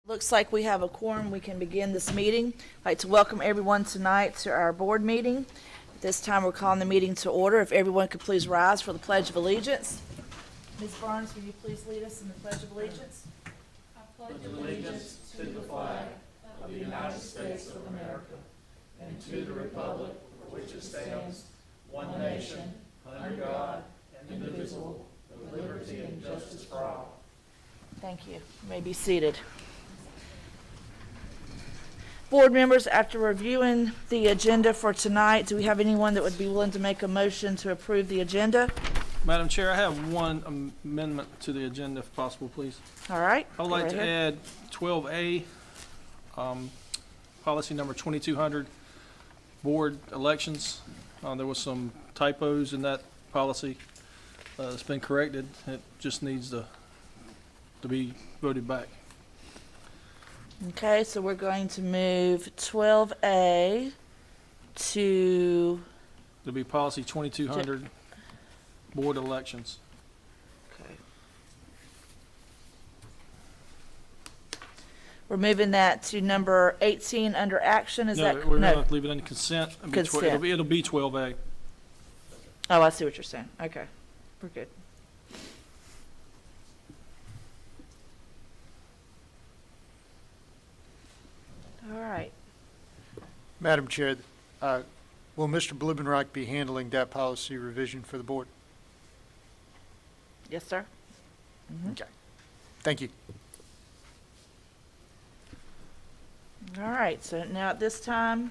Looks like we have a quorum. We can begin this meeting. I'd like to welcome everyone tonight to our board meeting. At this time, we're calling the meeting to order. If everyone could please rise for the Pledge of Allegiance. Ms. Barnes, will you please lead us in the Pledge of Allegiance? I pledge allegiance to the flag of the United States of America and to the republic for which it stands, one nation, under God, indivisible, with liberty and justice for all. Thank you. You may be seated. Board members, after reviewing the agenda for tonight, do we have anyone that would be willing to make a motion to approve the agenda? Madam Chair, I have one amendment to the agenda, if possible, please. All right. I would like to add 12A, policy number 2200, board elections. There was some typos in that policy. It's been corrected. It just needs to be voted back. Okay, so we're going to move 12A to... It'll be policy 2200, board elections. Okay. We're moving that to number 18 under action. Is that We're going to leave it in consent. Consent. It'll be 12A. Oh, I see what you're saying. Okay, we're good. All right. Madam Chair, will Mr. Blumenreich be handling that policy revision for the board? Yes, sir. Okay. Thank you. All right, so now at this time,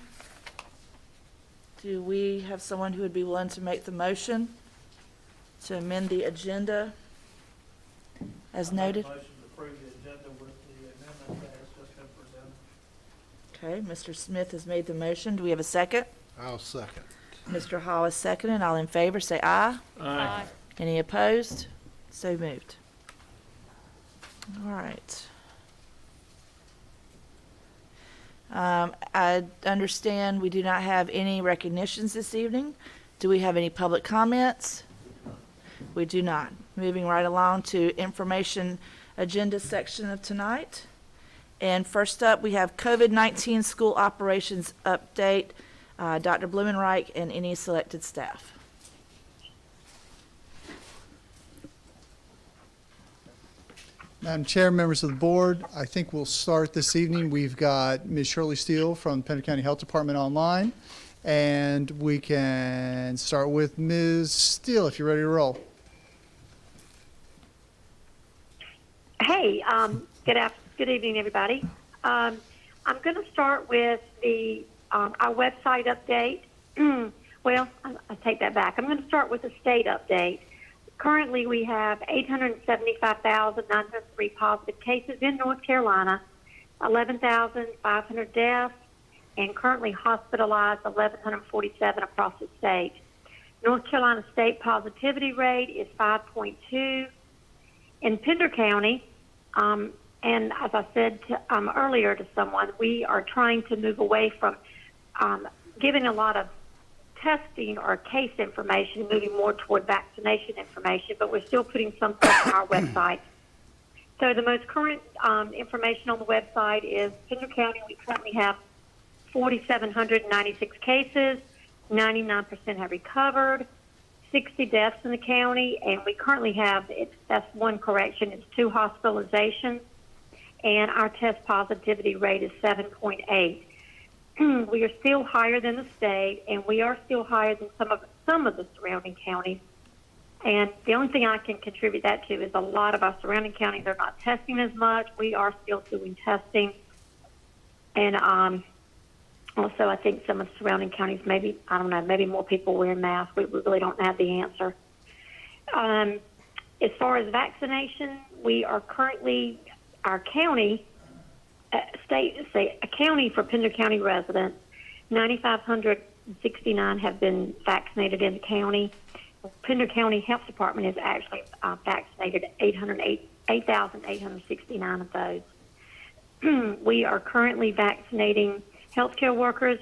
do we have someone who would be willing to make the motion to amend the agenda as noted? Motion to approve the agenda with the amendment that has just been presented. Okay, Mr. Smith has made the motion. Do we have a second? I'll second. Mr. Hall is seconded. All in favor, say aye. Aye. Any opposed? So moved. All right. I understand we do not have any recognitions this evening. Do we have any public comments? We do not. Moving right along to information agenda section of tonight. And first up, we have COVID-19 school operations update. Dr. Blumenreich and any selected staff. Madam Chair, members of the board, I think we'll start this evening. We've got Ms. Shirley Steele from Pender County Health Department online, and we can start with Ms. Steele if you're ready to roll. Hey, good evening, everybody. I'm going to start with the our website update. Well, I take that back. I'm going to start with the state update. Currently, we have 875,903 positive cases in North Carolina, 11,500 deaths, and currently hospitalized 1,147 across the state. North Carolina state positivity rate is 5.2. In Pender County, and as I said earlier to someone, we are trying to move away from giving a lot of testing or case information, moving more toward vaccination information, but we're still putting some stuff on our website. So the most current information on the website is Pender County. We currently have 4,796 cases, 99% have recovered, 60 deaths in the county, and we currently have, that's one correction, it's 2 hospitalizations, and our test positivity rate is 7.8. We are still higher than the state, and we are still higher than some of the surrounding counties. And the only thing I can contribute that to is a lot of our surrounding counties are not testing as much. We are still doing testing. And also I think some of the surrounding counties, maybe, I don't know, maybe more people wearing masks. We really don't have the answer. As far as vaccination, we are currently, our county, a county for Pender County residents, 9,569 have been vaccinated in the county. Pender County Health Department has actually vaccinated 8,869 of those. We are currently vaccinating healthcare workers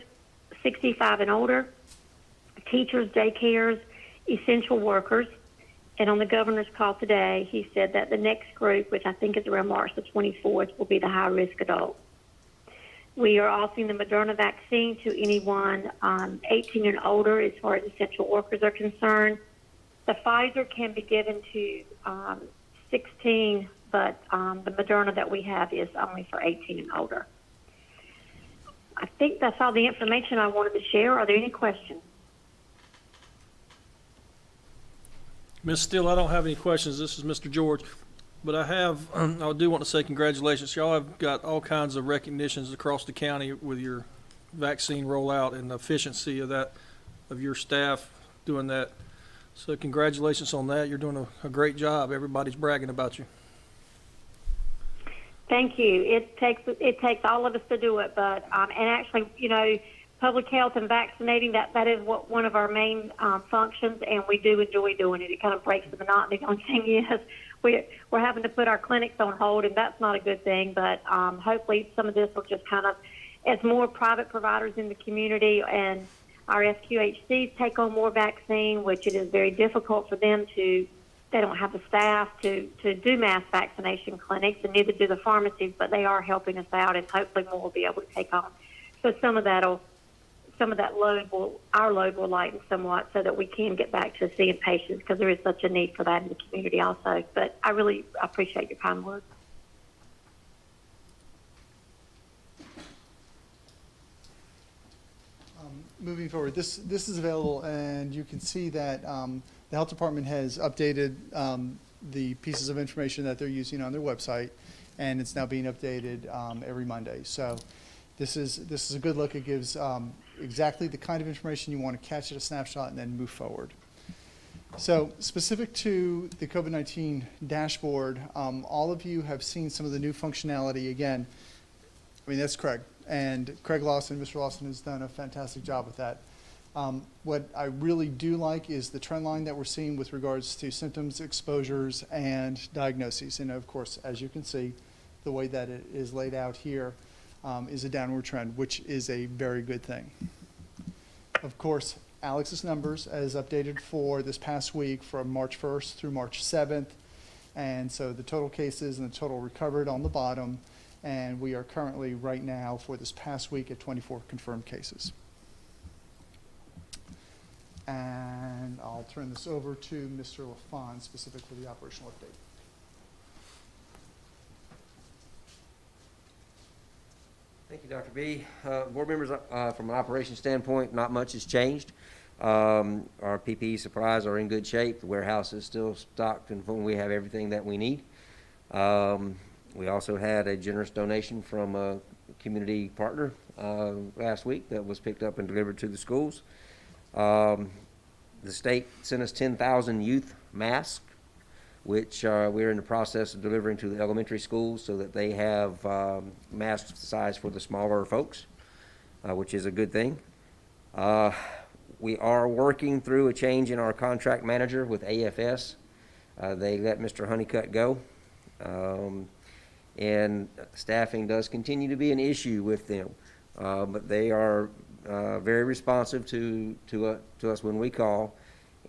65 and older, teachers, daycares, essential workers, And on the governor's call today, he said that the next group, which I think is around March the 24th, will be the high-risk adults. We are offering the Moderna vaccine to anyone 18 and older as far as essential workers are concerned. The Pfizer can be given to 16, but the Moderna that we have is only for 18 and older. I think that's all the information I wanted to share. Are there any questions? Ms. Steele, I don't have any questions. This is Mr. George. But I do want to say congratulations. Y'all have got all kinds of recognitions across the county with your vaccine rollout and the efficiency of that, of your staff doing that. So congratulations on that. You're doing a great job. Everybody's bragging about you. Thank you. It takes all of us to do it, but and actually, you know, public health and vaccinating, that is one of our main functions, and we do enjoy doing it. It kind of breaks the monotony. The only thing is we're having to put our clinics on hold, and that's not a good thing. But hopefully some of this will just kind of, as more private providers in the community and our FQHCs take on more vaccine, which it is very difficult for them to. They don't have the staff to do mass vaccination clinics, and neither do the pharmacies, but they are helping us out, and hopefully more will be able to take on. So some of that our load will lighten somewhat so that we can get back to seeing patients, because there is such a need for that in the community also. But I really appreciate your kind words. Moving forward, this is available, and you can see that the health department has updated the pieces of information that they're using on their website, and it's now being updated every Monday. So this is a good look. It gives exactly the kind of information you want to catch at a snapshot and then move forward. So specific to the COVID-19 dashboard, all of you have seen some of the new functionality. Again, I mean, that's Craig. And Craig Lawson, Mr. Lawson, has done a fantastic job with that. What I really do like is the trend line that we're seeing with regards to symptoms, exposures, and diagnoses. And of course, as you can see, the way that it is laid out here is a downward trend, which is a very good thing. Of course, Alex's numbers as updated for this past week from March 1st through March 7th. And so the total cases and the total recovered on the bottom. And we are currently right now for this past week at 24 confirmed cases. And I'll turn this over to Mr. LaFawn, specific for the operational update. Thank you, Dr. B. Board members, from an operations standpoint, not much has changed. Our PPE supplies are in good shape. The warehouse is still stocked, and we have everything that we need. We also had a generous donation from a community partner last week that was picked up and delivered to the schools. The state sent us 10,000 youth masks, which we're in the process of delivering to the elementary schools so that they have mask size for the smaller folks, which is a good thing. We are working through a change in our contract manager with AFS. They let Mr. Honeycutt go. And staffing does continue to be an issue with them, but they are very responsive to us when we call,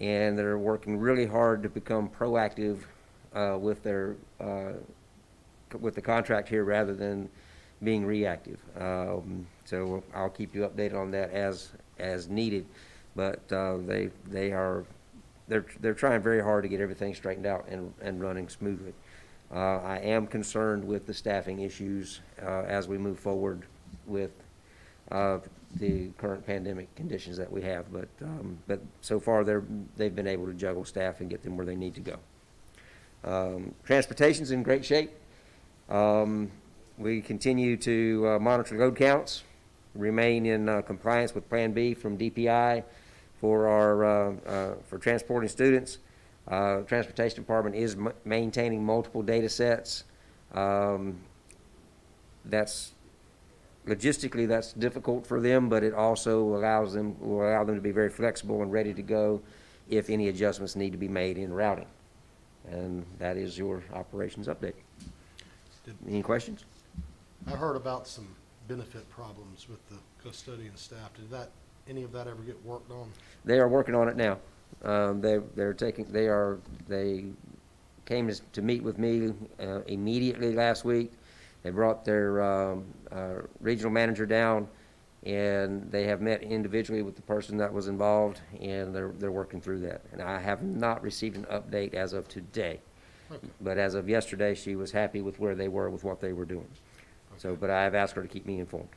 and they're working really hard to become proactive with the contract here rather than being reactive. So I'll keep you updated on that as needed, but they're trying very hard to get everything straightened out and running smoothly. I am concerned with the staffing issues as we move forward with the current pandemic conditions that we have, but so far they've been able to juggle staff and get them where they need to go. Transportation's in great shape. We continue to monitor load counts, remain in compliance with Plan B from DPI for our for transporting students. Transportation Department is maintaining multiple data sets. That's logistically that's difficult for them, but it also will allow them to be very flexible and ready to go if any adjustments need to be made in routing. And that is your operations update. Any questions? I heard about some benefit problems with the custodian staff. Did any of that ever get worked on? They are working on it now. They came to meet with me immediately last week. They brought their regional manager down, and they have met individually with the person that was involved, and they're working through that. And I have not received an update as of today. Okay. But as of yesterday, she was happy with where they were with what they were doing. So, Okay. but I have asked her to keep me informed.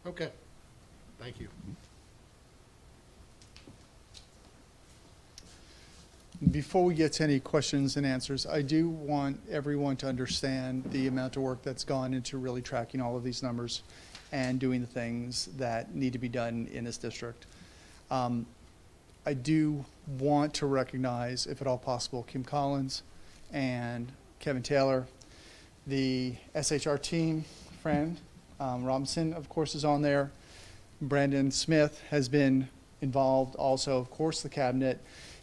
Okay, thank you. Before we get to any questions and answers, I do want everyone to understand the amount of work that's gone into really tracking all of these numbers and doing the things that need to be done in this district. I do want to recognize, if at all possible, Kim Collins and Kevin Taylor, the SHR team, Fran Robinson, of course, is on there. Brandon Smith has been involved also, of course, the cabinet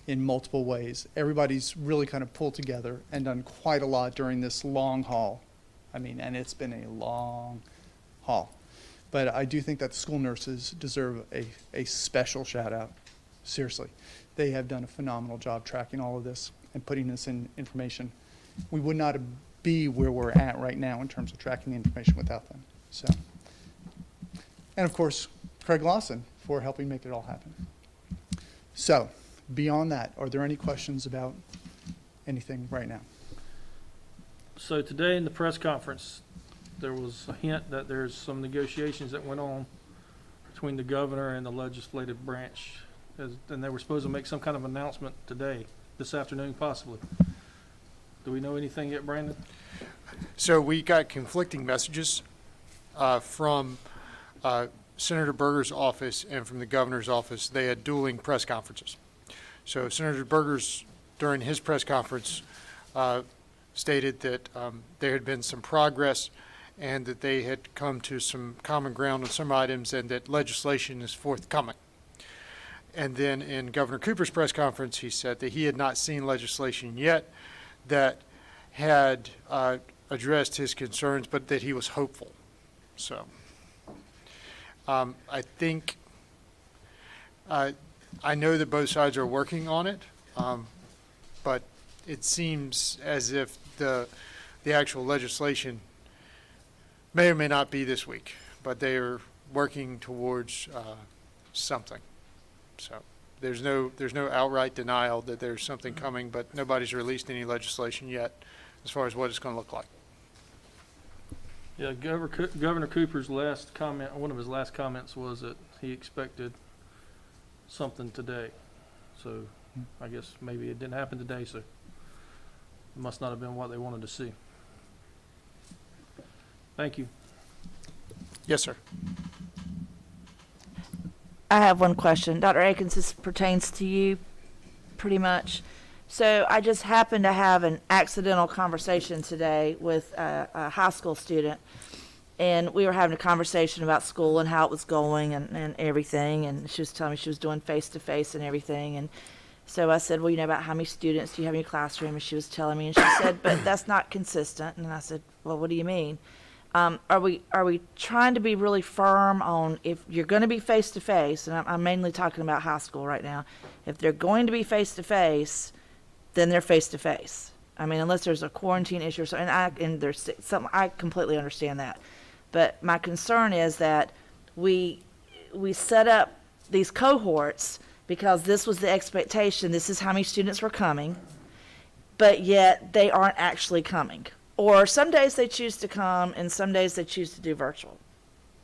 in multiple ways. Everybody's really kind of pulled together and done quite a lot during this long haul. I mean, and it's been a long haul. But I do think that the school nurses deserve a special shout out. Seriously. They have done a phenomenal job tracking all of this and putting this in information. We would not be where we're at right now in terms of tracking the information without them. So, and of course, Craig Lawson for helping make it all happen. So, beyond that, are there any questions about anything right now? So today in the press conference, there was a hint that there's some negotiations that went on between the governor and the legislative branch. And they were supposed to make some kind of announcement today, this afternoon possibly. Do we know anything yet, Brandon? So we got conflicting messages from Senator Berger's office and from the governor's office. They had dueling press conferences. So Senator Berger's, during his press conference, stated that there had been some progress and that they had come to some common ground on some items and that legislation is forthcoming. And then in Governor Cooper's press conference, he said that he had not seen legislation yet that had addressed his concerns, but that he was hopeful. So I think, I know that both sides are working on it, but it seems as if the actual legislation may or may not be this week, but they are working towards something. So there's no outright denial that there's something coming, but nobody's released any legislation yet as far as what it's going to look like. Yeah, Governor Cooper's last comment, one of his last comments was that he expected something today. So I guess maybe it didn't happen today, so it must not have been what they wanted to see. Thank you. Yes, sir. I have one question. Dr. Akins, this pertains to you pretty much. So I just happened to have an accidental conversation today with a high school student, and we were having a conversation about school and how it was going and everything, and she was telling me she was doing face-to-face and everything, and so I said, well, you know, about how many students do you have in your classroom? And she was telling me, and she said, but that's not consistent. And I said, well, what do you mean? Are we trying to be really firm on if you're going to be face to face, and I'm mainly talking about high school right now. If they're going to be face to face, then they're face to face. I mean, unless there's a quarantine issue or something, and there's something, I completely understand that. But my concern is that we set up these cohorts because this was the expectation. This is how many students were coming, but yet they aren't actually coming. Or some days they choose to come, and some days they choose to do virtual.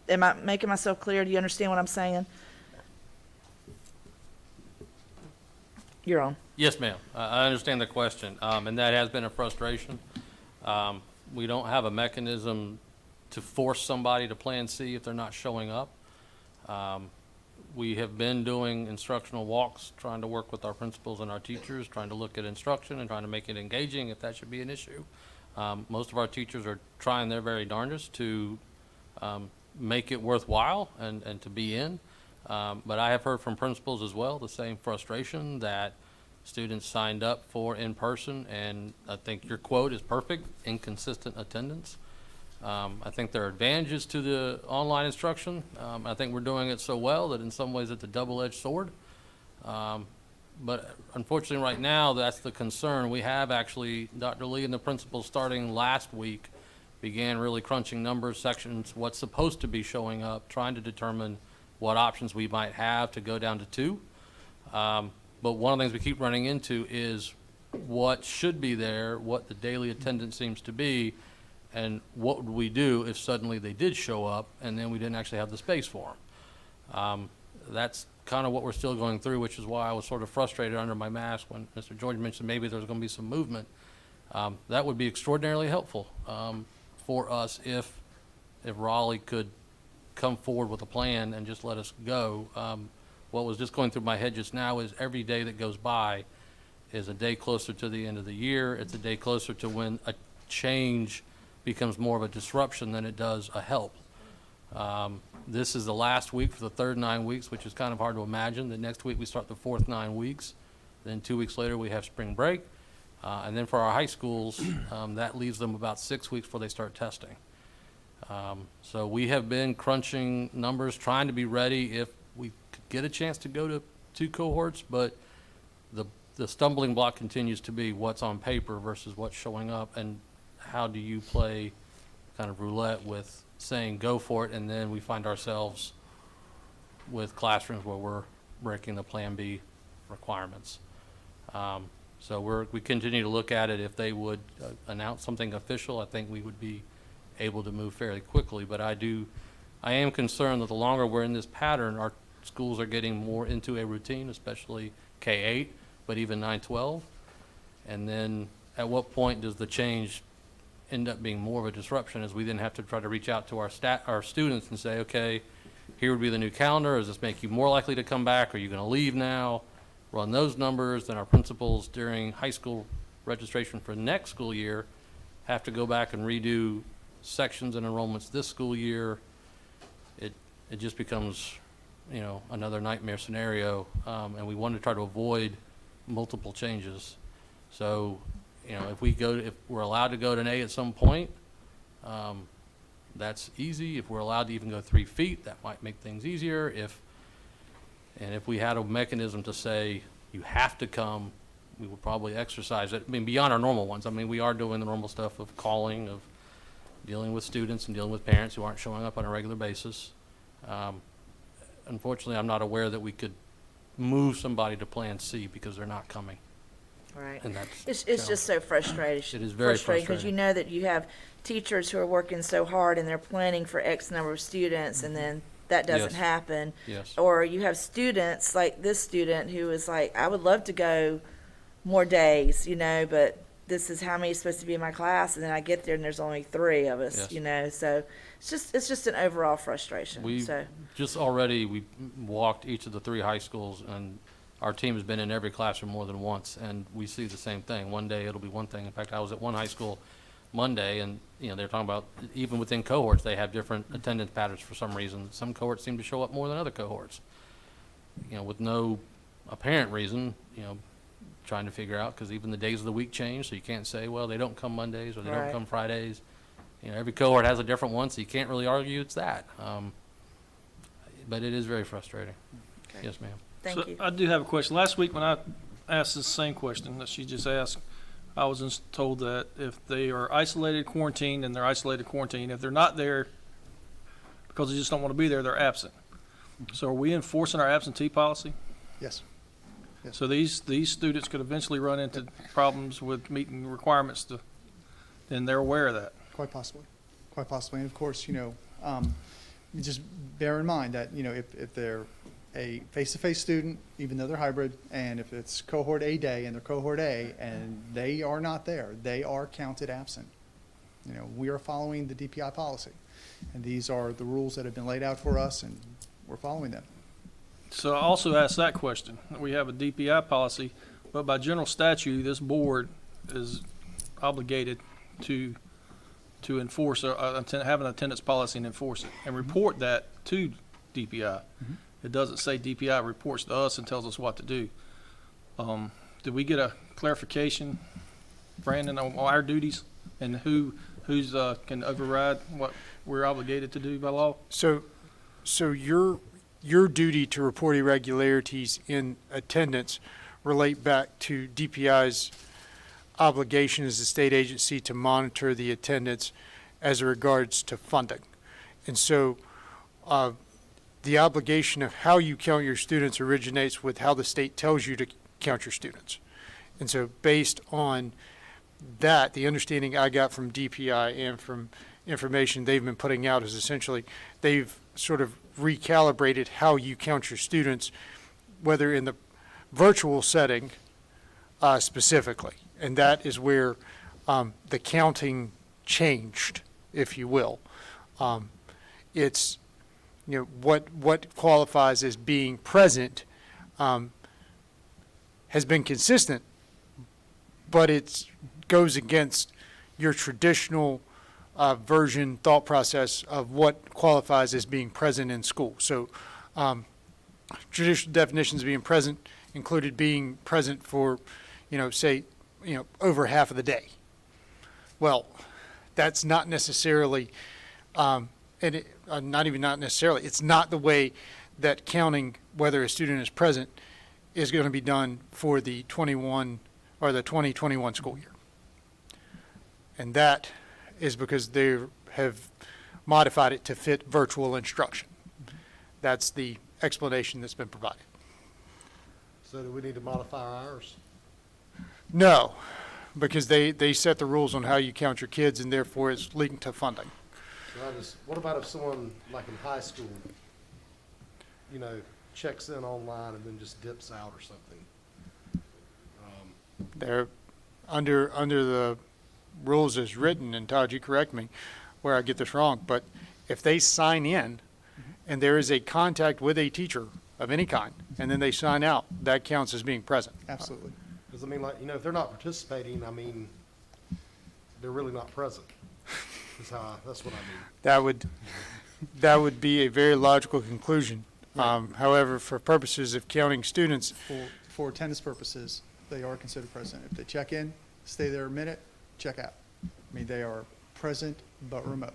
Am I making myself clear? Do you understand what I'm saying? You're on. Yes, ma'am. I understand the question, and that has been a frustration. We don't have a mechanism to force somebody to Plan C if they're not showing up. We have been doing instructional walks, trying to work with our principals and our teachers, trying to look at instruction and trying to make it engaging if that should be an issue. Most of our teachers are trying their very darndest to make it worthwhile and to be in. But I have heard from principals as well the same frustration that students signed up for in person, and I think your quote is perfect, inconsistent attendance. I think there are advantages to the online instruction. I think we're doing it so well that in some ways it's a double-edged sword. But unfortunately, right now, that's the concern. We have actually, Dr. Lee and the principal, starting last week, began really crunching numbers, sections, what's supposed to be showing up, trying to determine what options we might have to go down to 2. But one of the things we keep running into is what should be there, what the daily attendance seems to be, and what would we do if suddenly they did show up and then we didn't actually have the space for them. That's kind of what we're still going through, which is why I was sort of frustrated under my mask when Mr. George mentioned maybe there's going to be some movement. That would be extraordinarily helpful for us if Raleigh could come forward with a plan and just let us go. What was just going through my head just now is every day that goes by is a day closer to the end of the year. It's a day closer to when a change becomes more of a disruption than it does a help. This is the last week for the third 9 weeks, which is kind of hard to imagine. The next week we start the fourth 9 weeks. Then 2 weeks later we have spring break. And then for our high schools, that leaves them about 6 weeks before they start testing. So we have been crunching numbers, trying to be ready if we could get a chance to go to 2 cohorts, but the stumbling block continues to be what's on paper versus what's showing up, and how do you play kind of roulette with saying go for it, and then we find ourselves with classrooms where we're breaking the Plan B requirements. So we continue to look at it. If they would announce something official, I think we would be able to move fairly quickly. But I am concerned that the longer we're in this pattern, our schools are getting more into a routine, especially K-8, but even 9-12. And then at what point does the change end up being more of a disruption, as we then have to try to reach out to our students and say, okay, here would be the new calendar. Does this make you more likely to come back? Are you going to leave now? Run those numbers. Then our principals during high school registration for next school year have to go back and redo sections and enrollments this school year. It just becomes, another nightmare scenario, and we want to try to avoid multiple changes. So, if we're allowed to go to an A at some point, that's easy. If we're allowed to even go 3 feet, that might make things easier. If we had a mechanism to say you have to come, we would probably exercise it. I mean, beyond our normal ones. I mean, we are doing the normal stuff of calling, of dealing with students and dealing with parents who aren't showing up on a regular basis. Unfortunately, I'm not aware that we could move somebody to Plan C because they're not coming. Right. And that's It's just so frustrating. It is very Because frustrating. you know that you have teachers who are working so hard and they're planning for X number of students, and then that doesn't Yes. happen. Yes. Or you have students, like this student who is like, I would love to go more days, but this is how many is supposed to be in my class, and then I get there and there's only 3 of us, Yes. So it's just an overall frustration. We walked each of the 3 high schools, and our team has been in every classroom more than once, and we see the same thing. One day it'll be one thing. In fact, I was at one high school Monday, and they're talking about even within cohorts they have different attendance patterns for some reason. Some cohorts seem to show up more than other cohorts, with no apparent reason. Trying to figure out, because even the days of the week change, so you can't say, well, they don't come Mondays or they don't Right. come Fridays. Every cohort has a different one, so you can't really argue it's that. But it is very frustrating. Okay. Yes, ma'am. Thank So you. I do have a question. Last week when I asked the same question that she just asked, I was told that if they are isolated quarantined, then they're isolated quarantined. If they're not there because they just don't want to be there, they're absent. So are we enforcing our absentee policy? Yes. Yes. So these students could eventually run into problems with meeting requirements and they're aware of that. Quite possibly. Quite possibly. And of course, just bear in mind that, if they're a face-to-face student, even though they're hybrid, and if it's cohort A day and they're cohort A and they are not there, they are counted absent. We are following the DPI policy. And these are the rules that have been laid out for us, and we're following them. So I also asked that question. We have a DPI policy, but by general statute, this board is obligated to enforce, have an attendance policy and enforce it, and report that to DPI. It doesn't say DPI reports to us and tells us what to do. Did we get a clarification, Brandon, on our duties and who's can override what we're obligated to do by law? So your duty to report irregularities in attendance relate back to DPI's obligation as a state agency to monitor the attendance as regards to funding. And so the obligation of how you count your students originates with how the state tells you to count your students. And so based on that, the understanding I got from DPI and from information they've been putting out is essentially they've sort of recalibrated how you count your students, whether in the virtual setting specifically. And that is where the counting changed, if you will. It's, you know, what qualifies as being present has been consistent, but it goes against your traditional version thought process of what qualifies as being present in school. So traditional definitions of being present included being present for, you know, say, you know, over half of the day. Well, that's not necessarily, not necessarily, it's not the way that counting whether a student is present is going to be done for the 21 or the 2021 school year. And that is because they have modified it to fit virtual instruction. That's the explanation that's been provided. So do we need to modify ours? No, because they set the rules on how you count your kids, and therefore it's linked to funding. So what about if someone, like in high school, you know, checks in online and then just dips out or something? They're under the rules as written, and Todd, you correct me where I get this wrong, but if they sign in and there is a contact with a teacher of any kind, and then they sign out, that counts as being present. Absolutely. Because I mean, like, you know, if they're not participating, I mean, they're really not present. That's what I mean. That would be a very logical conclusion. However, for purposes of counting students, For attendance purposes, they are considered present. If they check in, stay there a minute, check out. I mean, they are present but remote.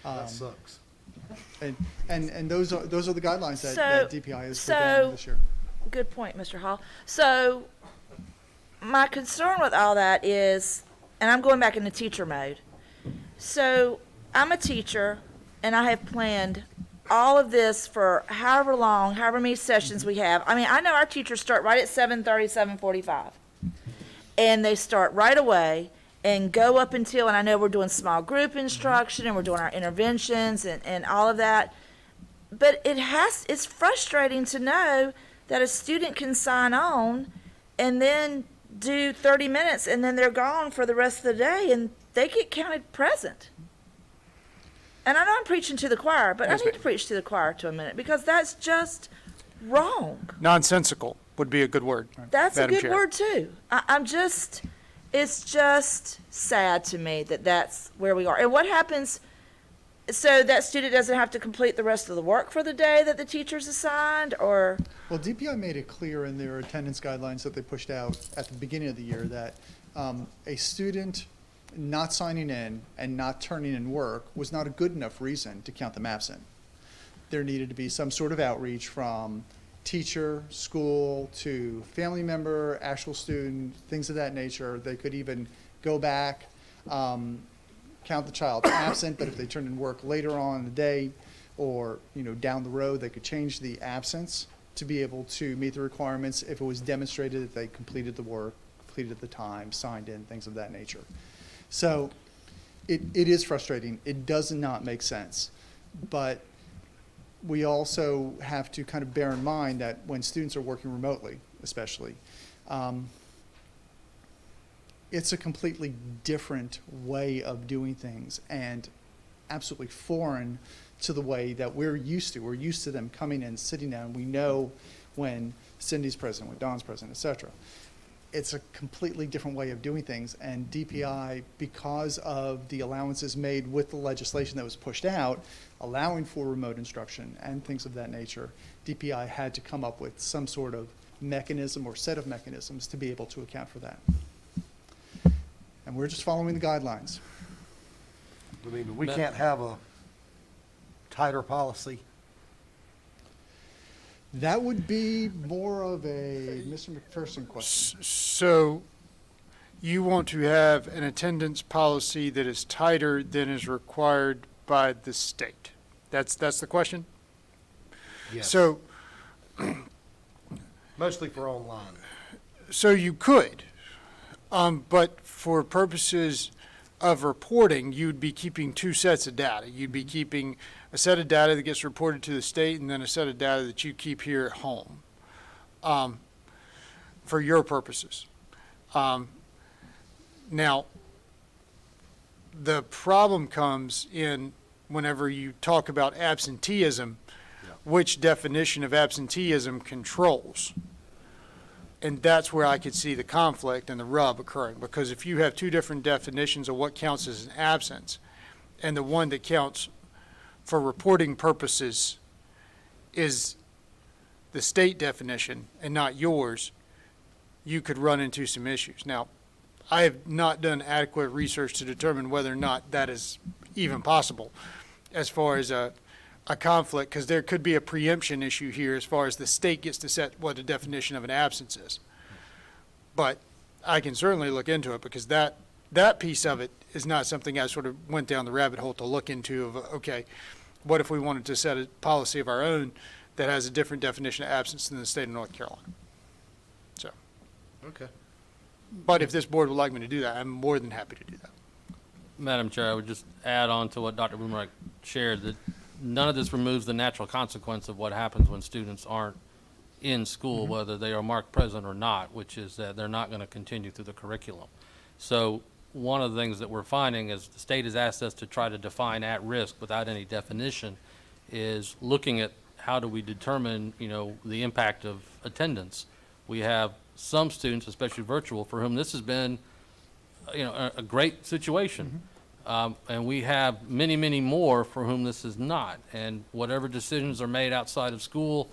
That sucks. And those are the guidelines that DPI has put So- down this year. Good point, Mr. Hall. So my concern with all that is, and I'm going back into teacher mode. So I'm a teacher, and I have planned all of this for however long, however many sessions we have. I mean, I know our teachers start right at 7:30, 7:45. And they start right away and go up until, and I know we're doing small group instruction and we're doing our interventions and all of that. But it's frustrating to know that a student can sign on and then do 30 minutes and then they're gone for the rest of the day and they get counted present. And I know I'm preaching to the choir, but Yes, I need ma'am. to preach to the choir to a minute because that's just wrong. nonsensical would be a good word. That's a Madam good Chair. word too. It's just sad to me that that's where we are. And what happens, so that student doesn't have to complete the rest of the work for the day that the teacher's assigned, or? Well, DPI made it clear in their attendance guidelines that they pushed out at the beginning of the year that a student not signing in and not turning in work was not a good enough reason to count them absent. There needed to be some sort of outreach from teacher, school, to family member, actual student, things of that nature. They could even go back, count the child absent, but if they turned in work later on in the day or, you know, down the road, they could change the absence to be able to meet the requirements if it was demonstrated that they completed the work, completed the time, signed in, things of that nature. So it is frustrating. It does not make sense. But we also have to kind of bear in mind that when students are working remotely, especially, it's a completely different way of doing things and absolutely foreign to the way that we're used to. We're used to them coming in, sitting down. We know when Cindy's present, when Don's present, et cetera. It's a completely different way of doing things, and DPI, because of the allowances made with the legislation that was pushed out, allowing for remote instruction and things of that nature, DPI had to come up with some sort of mechanism or set of mechanisms to be able to account for that. And we're just following the guidelines. I mean, we can't have a tighter policy. That would be more of a Mr. McPherson question. So you want to have an attendance policy that is tighter than is required by the state? That's the question? Yes. So, Mostly for online. so you could, but for purposes of reporting, you'd be keeping two sets of data. You'd be keeping a set of data that gets reported to the state and then a set of data that you keep here at home, for your purposes. Now, the problem comes in whenever you talk about absenteeism, which definition of absenteeism controls. And that's where I could see the conflict and the rub occurring, because if you have two different definitions of what counts as an absence, and the one that counts for reporting purposes is the state definition and not yours, you could run into some issues. Now, I have not done adequate research to determine whether or not that is even possible as far as a conflict, because there could be a preemption issue here as far as the state gets to set what the definition of an absence is. But I can certainly look into it, because that piece of it is not something I sort of went down the rabbit hole to look into of, okay, what if we wanted to set a policy of our own that has a different definition of absence than the state of North Carolina? So, Okay. but if this board would like me to do that, I'm more than happy to do that. Madam Chair, I would just add on to what Dr. Boomerang shared, that none of this removes the natural consequence of what happens when students aren't in school, whether they are marked present or not, which is that they're not going to continue through the curriculum. So one of the things that we're finding is the state has asked us to try to define at risk without any definition, is looking at how do we determine, the impact of attendance. We have some students, especially virtual, for whom this has been, a great situation. And we have many, many more for whom this is not. And whatever decisions are made outside of school,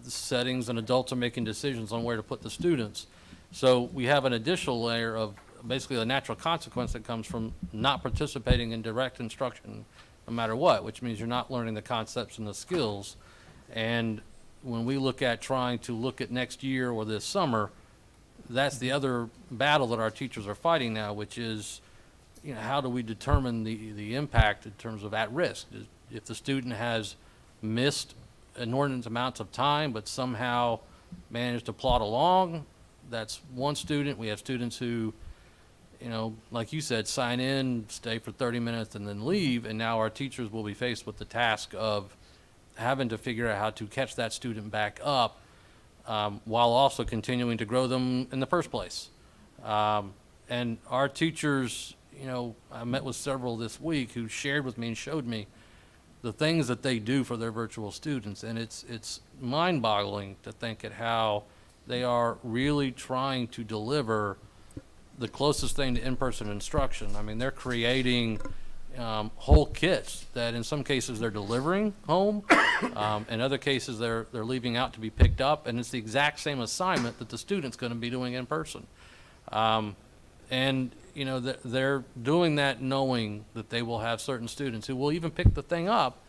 the settings and adults are making decisions on where to put the students. So we have an additional layer of basically a natural consequence that comes from not participating in direct instruction no matter what, which means you're not learning the concepts and the skills. And when we look at trying to look at next year or this summer, that's the other battle that our teachers are fighting now, which is, how do we determine the impact in terms of at risk? If the student has missed inordinate amounts of time, but somehow managed to plod along, that's one student. We have students who, like you said, sign in, stay for 30 minutes, and then leave, and now our teachers will be faced with the task of having to figure out how to catch that student back up, while also continuing to grow them in the first place. And our teachers, I met with several this week who shared with me and showed me the things that they do for their virtual students. And it's mind-boggling to think at how they are really trying to deliver the closest thing to in-person instruction. I mean, they're creating whole kits that in some cases they're delivering home. In other cases, they're leaving out to be picked up, and it's the exact same assignment that the student's going to be doing in person. And they're doing that knowing that they will have certain students who will even pick the thing up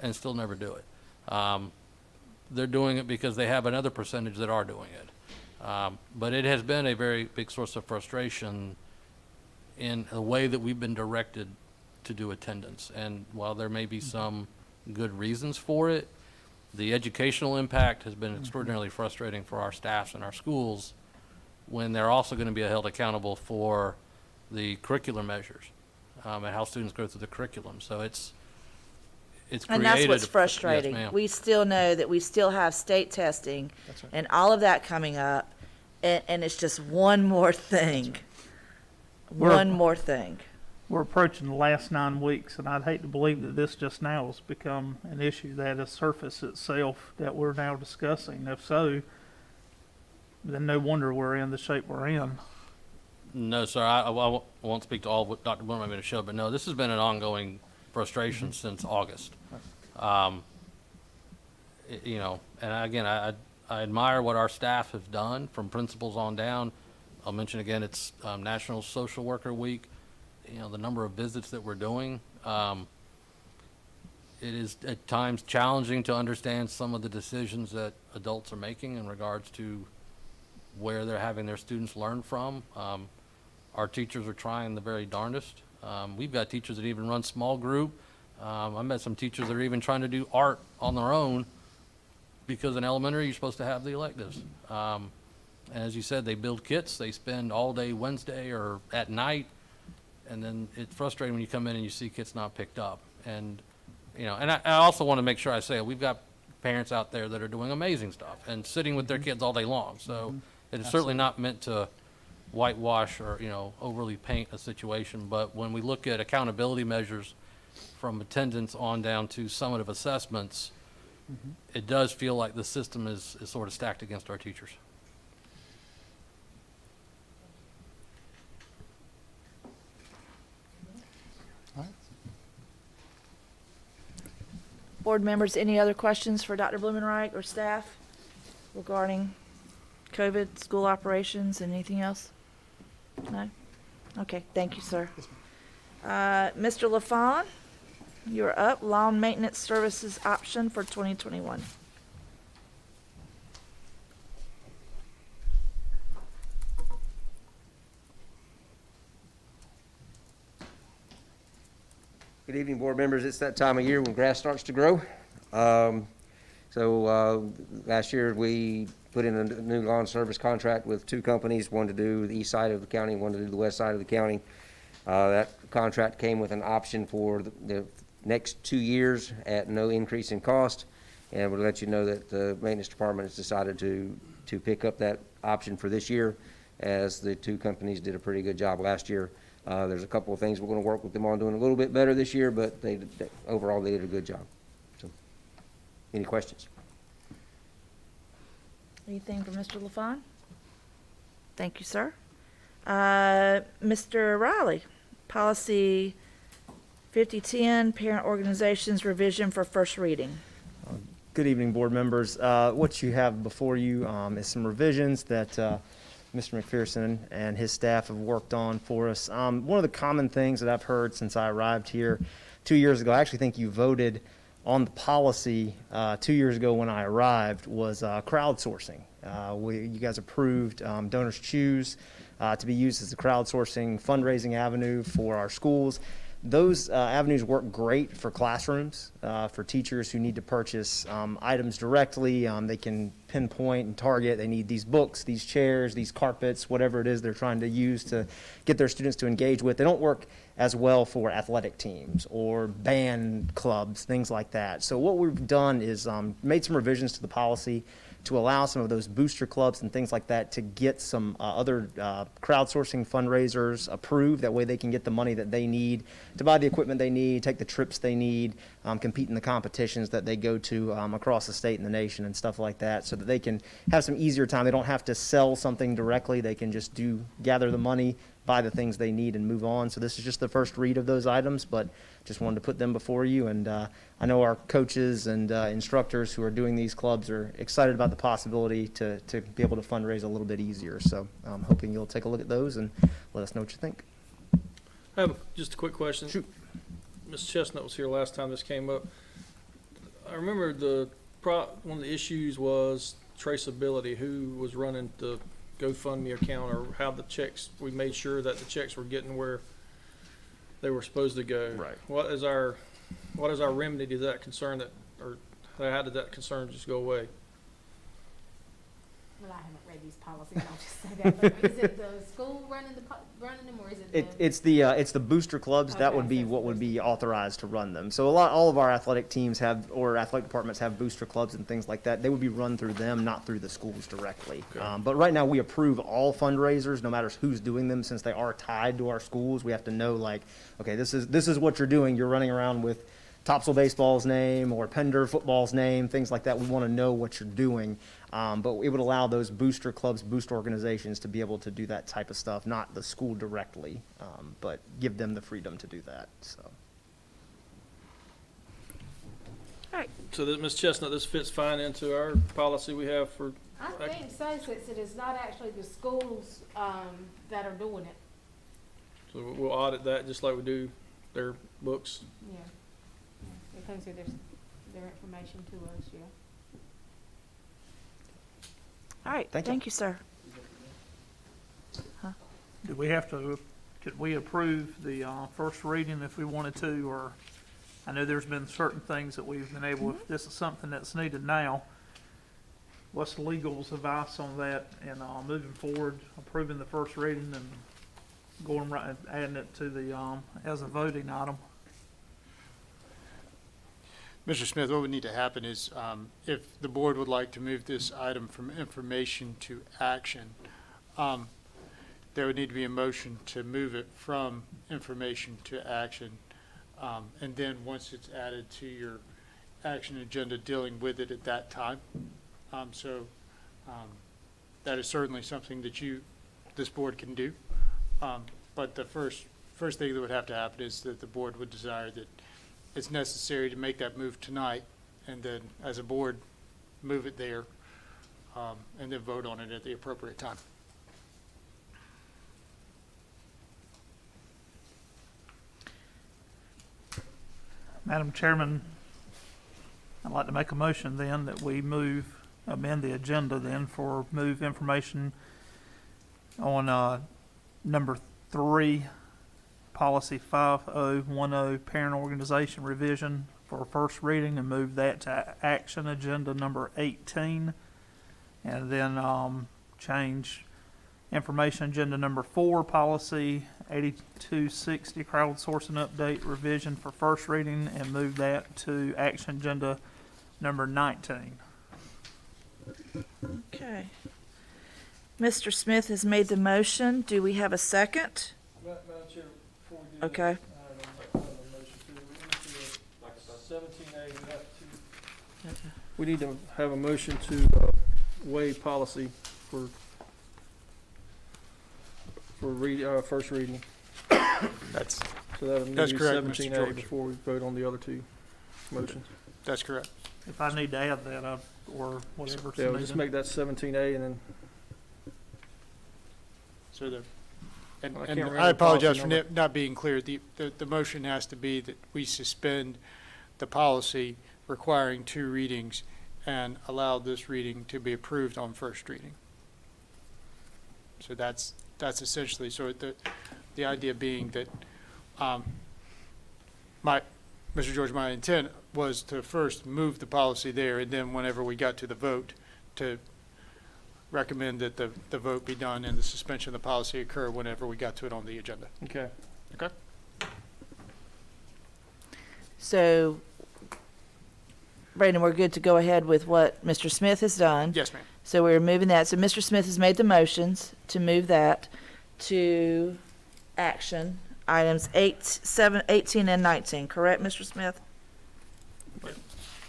and still never do it. They're doing it because they have another percentage that are doing it. But it has been a very big source of frustration in the way that we've been directed to do attendance. And while there may be some good reasons for it, the educational impact has been extraordinarily frustrating for our staffs and our schools, when they're also going to be held accountable for the curricular measures, and how students go through the curriculum. So it's created. And that's what's Yes, frustrating. ma'am. We still know that we still have state testing That's right. and all of that coming up, and it's just one more thing. One more thing. We're approaching the last 9 weeks, and I'd hate to believe that this just now has become an issue that has surfaced itself that we're now discussing. If so, then no wonder we're in the shape we're in. No, sir, I won't speak to all of what Dr. Bloom made me to show, but no, this has been an ongoing frustration since August. And again, I admire what our staff have done from principals on down. I'll mention again, it's National Social Worker Week. The number of visits that we're doing. It is at times challenging to understand some of the decisions that adults are making in regards to where they're having their students learn from. Our teachers are trying the very darndest. We've got teachers that even run small group. I met some teachers that are even trying to do art on their own because in elementary, you're supposed to have the electives. And as you said, they build kits. They spend all day Wednesday or at night. And then it's frustrating when you come in and you see kits not picked up. And, you know, and I also want to make sure I say, we've got parents out there that are doing amazing stuff and sitting with their kids all day long. So it is certainly not meant to whitewash or, you know, overly paint a situation. But when we look at accountability measures from attendance on down to summative assessments, it does feel like the system is sort of stacked against our teachers. Board members, any other questions for Dr. Blumenreich or staff regarding COVID, school operations, and anything else? No? Okay, thank you, sir. Mr. LaFawn, you're up. Lawn maintenance services option for 2021. Good evening, board members. It's that time of year when grass starts to grow. Last year, we put in a new lawn service contract with two companies, one to do the east side of the county, one to do the west side of the county. That contract came with an option for the next 2 years at no increase in cost. And we'll let you know that the maintenance department has decided to pick up that option for this year, as the two companies did a pretty good job last year. There's a couple of things we're going to work with them on doing a little bit better this year, but overall they did a good job. So, any questions? Anything from Mr. LaFawn? Thank you, sir. Mr. Riley, policy 5010, parent organizations revision for first reading. Good evening, board members. What you have before you is some revisions that Mr. McPherson and his staff have worked on for us. One of the common things that I've heard since I arrived here 2 years ago, I actually think you voted on the policy 2 years ago when I arrived, was crowdsourcing. You guys approved Donors Choose to be used as a crowdsourcing fundraising avenue for our schools. Those avenues work great for classrooms, for teachers who need to purchase items directly. They can pinpoint and target. They need these books, these chairs, these carpets, whatever it is they're trying to use to get their students to engage with. They don't work as well for athletic teams or band clubs, things like that. So what we've done is made some revisions to the policy to allow some of those booster clubs and things like that to get some other crowdsourcing fundraisers approved. That way they can get the money that they need to buy the equipment they need, take the trips they need, compete in the competitions that they go to across the state and the nation and stuff like that, so that they can have some easier time. They don't have to sell something directly. They can just gather the money, buy the things they need, and move on. So this is just the first read of those items, but just wanted to put them before you. And I know our coaches and instructors who are doing these clubs are excited about the possibility to be able to fundraise a little bit easier. So I'm hoping you'll take a look at those and let us know what you think. I have just a quick question. Shoot. Ms. Chestnut was here last time this came up. I remember one of the issues was traceability, who was running the GoFundMe account, or how the checks, we made sure that the checks were getting where they were supposed to go. Right. What is our remedy to that concern, or how did that concern just go away? Well, I haven't read these policies, I'll just say that, but is it the school running them, or is it the? It's the booster clubs. That would be what would be authorized to run them. So all of our athletic teams or athletic departments have booster clubs and things like that. They would be run through them, not through the schools directly. Okay. But right now we approve all fundraisers, no matter who's doing them, since they are tied to our schools. We have to know, like, okay, this is what you're doing. You're running around with Topsail Baseball's name or Pender Football's name, things like that. We want to know what you're doing. But it would allow those booster clubs, booster organizations to be able to do that type of stuff, not the school directly, but give them the freedom to do that. So. All right. So that, Ms. Chestnut, this fits fine into our policy we have for. I think so, since it is not actually the schools, that are doing it, So we'll audit that just like we do their books. yeah. because of their information to us, yeah. All right, Thank you. thank you, sir. Do we have to, could we approve the first reading if we wanted to, or, I know there's been certain things that we've been able, if this is something that's needed now, what's legal's advice on that, and moving forward, approving the first reading and going right, adding it to the, as a voting item? Mr. Smith, what would need to happen is, if the board would like to move this item from information to action, there would need to be a motion to move it from information to action. And then once it's added to your action agenda, dealing with it at that time. That is certainly something that this board can do. But the first thing that would have to happen is that the board would desire that it's necessary to make that move tonight, and then as a board, move it there, and then vote on it at the appropriate time. Madam Chairman, I'd like to make a motion then that we amend the agenda then for move information on number 3, policy 5010, parent organization revision for first reading, and move that to action agenda number 18. And then change information agenda number 4, policy 8260, crowdsourcing update revision for first reading, and move that to action agenda number 19. Okay. Mr. Smith has made the motion. Do we have a second? Madam Chair, before we do Okay. I have a motion to, 17A, we need to have a motion to waive policy for first reading. That's So that would That's be correct, Mr. 17A George. before we vote on the other two motions. correct. If I need to add that, or whatever. Yeah, we'll just make that 17A and then, So and I can't and remember I the policy apologize for number. not being clear. The motion has to be that we suspend the policy requiring 2 readings and allow this reading to be approved on first reading. So that's essentially, so the idea being that, Mr. George, my intent was to first move the policy there, and then whenever we got to the vote, to recommend that the vote be done and the suspension of the policy occur whenever we got to it on the agenda. okay. Okay? So, Brandon, we're good to go ahead with what Mr. Smith has done. Yes, ma'am. So we're moving that. So Mr. Smith has made the motions to move that to action, items 18, and 19, correct, Mr. Smith?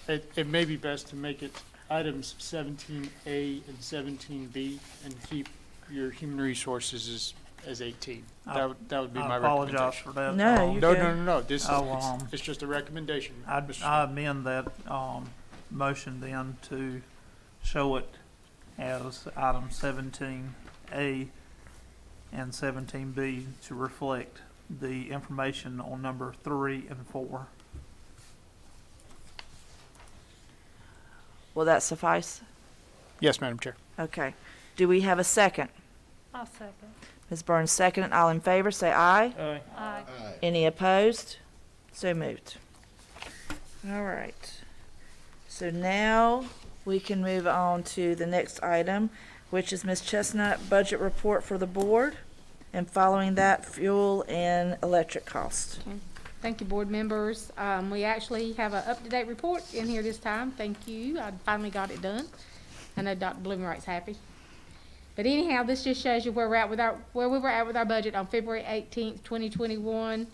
It may be best to make it items 17A and 17B and keep your human resources as 18. That would be my I apologize recommendation. for that. No, you're No, good. no. This is, I'll, it's just a recommendation. I Mr. amend that motion then to show it as item 17A and 17B to reflect the information on number 3 and 4. Will that suffice? Yes, Madam Chair. Okay. Do we have a second? I'll second. Ms. Burns, second. All in favor, say aye. Aye. Aye. Any opposed? So moved. All right. So now we can move on to the next item, which is Ms. Chestnut budget report for the board, and following that, fuel and electric cost. Thank you, board members. We actually have an up-to-date report in here this time. Thank you. I finally got it done. I know Dr. Bloomeright's happy. But anyhow, this just shows you where we were at with our budget on February 18th, 2021.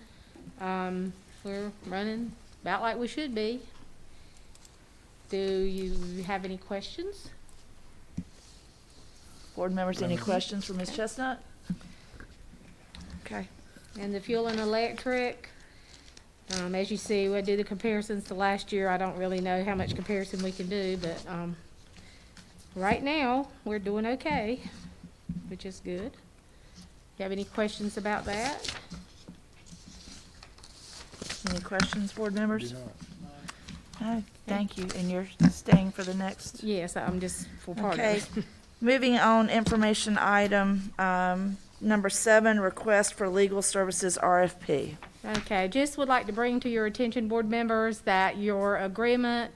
We're running about like we should be. Do you have any questions? Board members, any questions for Ms. Chestnut? Okay. And the fuel and electric, as you see, we do the comparisons to last year. I don't really know how much comparison we can do, but, right now, we're doing okay, which is good. You have any questions about that? Any questions, board members? Oh, thank you, and you're staying for the next. Yes, I'm just for part of Okay, it. moving on, information item, number 7, request for legal services RFP. Okay, just would like to bring to your attention, board members, that your agreement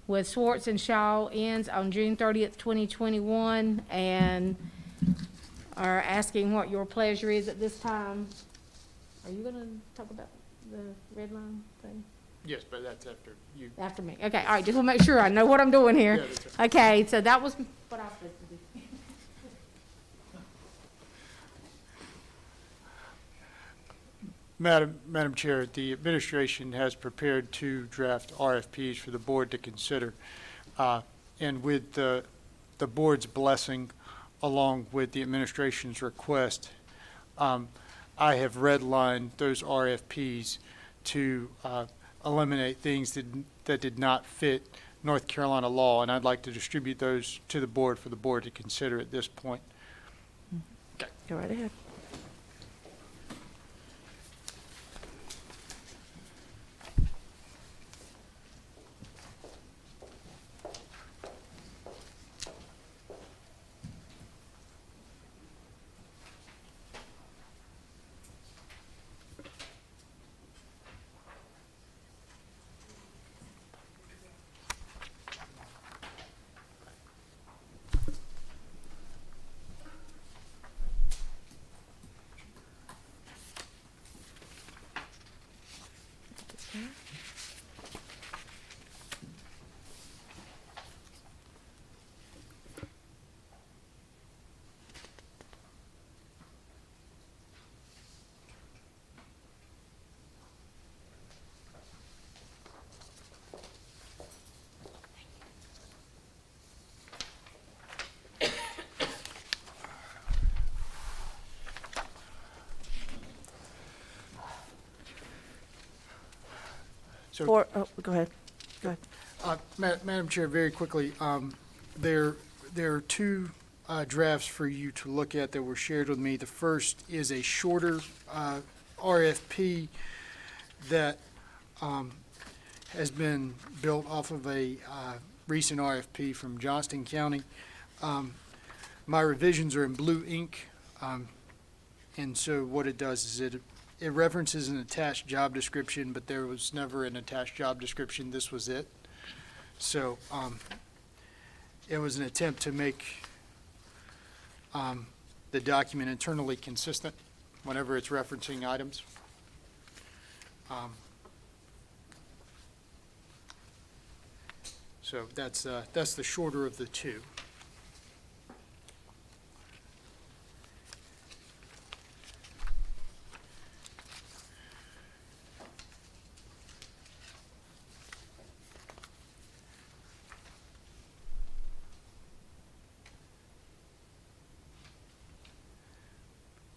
with Schwartz and Shaw ends on June 30th, 2021, and are asking what your pleasure is at this time. Are you gonna talk about the red line thing? Yes, but that's after you. After me. Okay, all right, just wanna make sure I know what I'm doing here. Yeah, that's right. Okay, so that was what I was supposed to do. Madam Chair, the administration has prepared 2 draft RFPs for the board to consider. And with the board's blessing, along with the administration's request, I have redlined those RFPs to eliminate things that did not fit North Carolina law, and I'd like to distribute those to the board for the board to consider at this point. Go right ahead. So, Go ahead. Go ahead. Madam Chair, very quickly, there are 2 drafts for you to look at that were shared with me. The first is a shorter RFP that has been built off of a recent RFP from Johnston County. My revisions are in blue ink, and so what it does is it references an attached job description, but there was never an attached job description. This was it. So it was an attempt to make the document internally consistent whenever it's referencing items. So that's the shorter of the 2.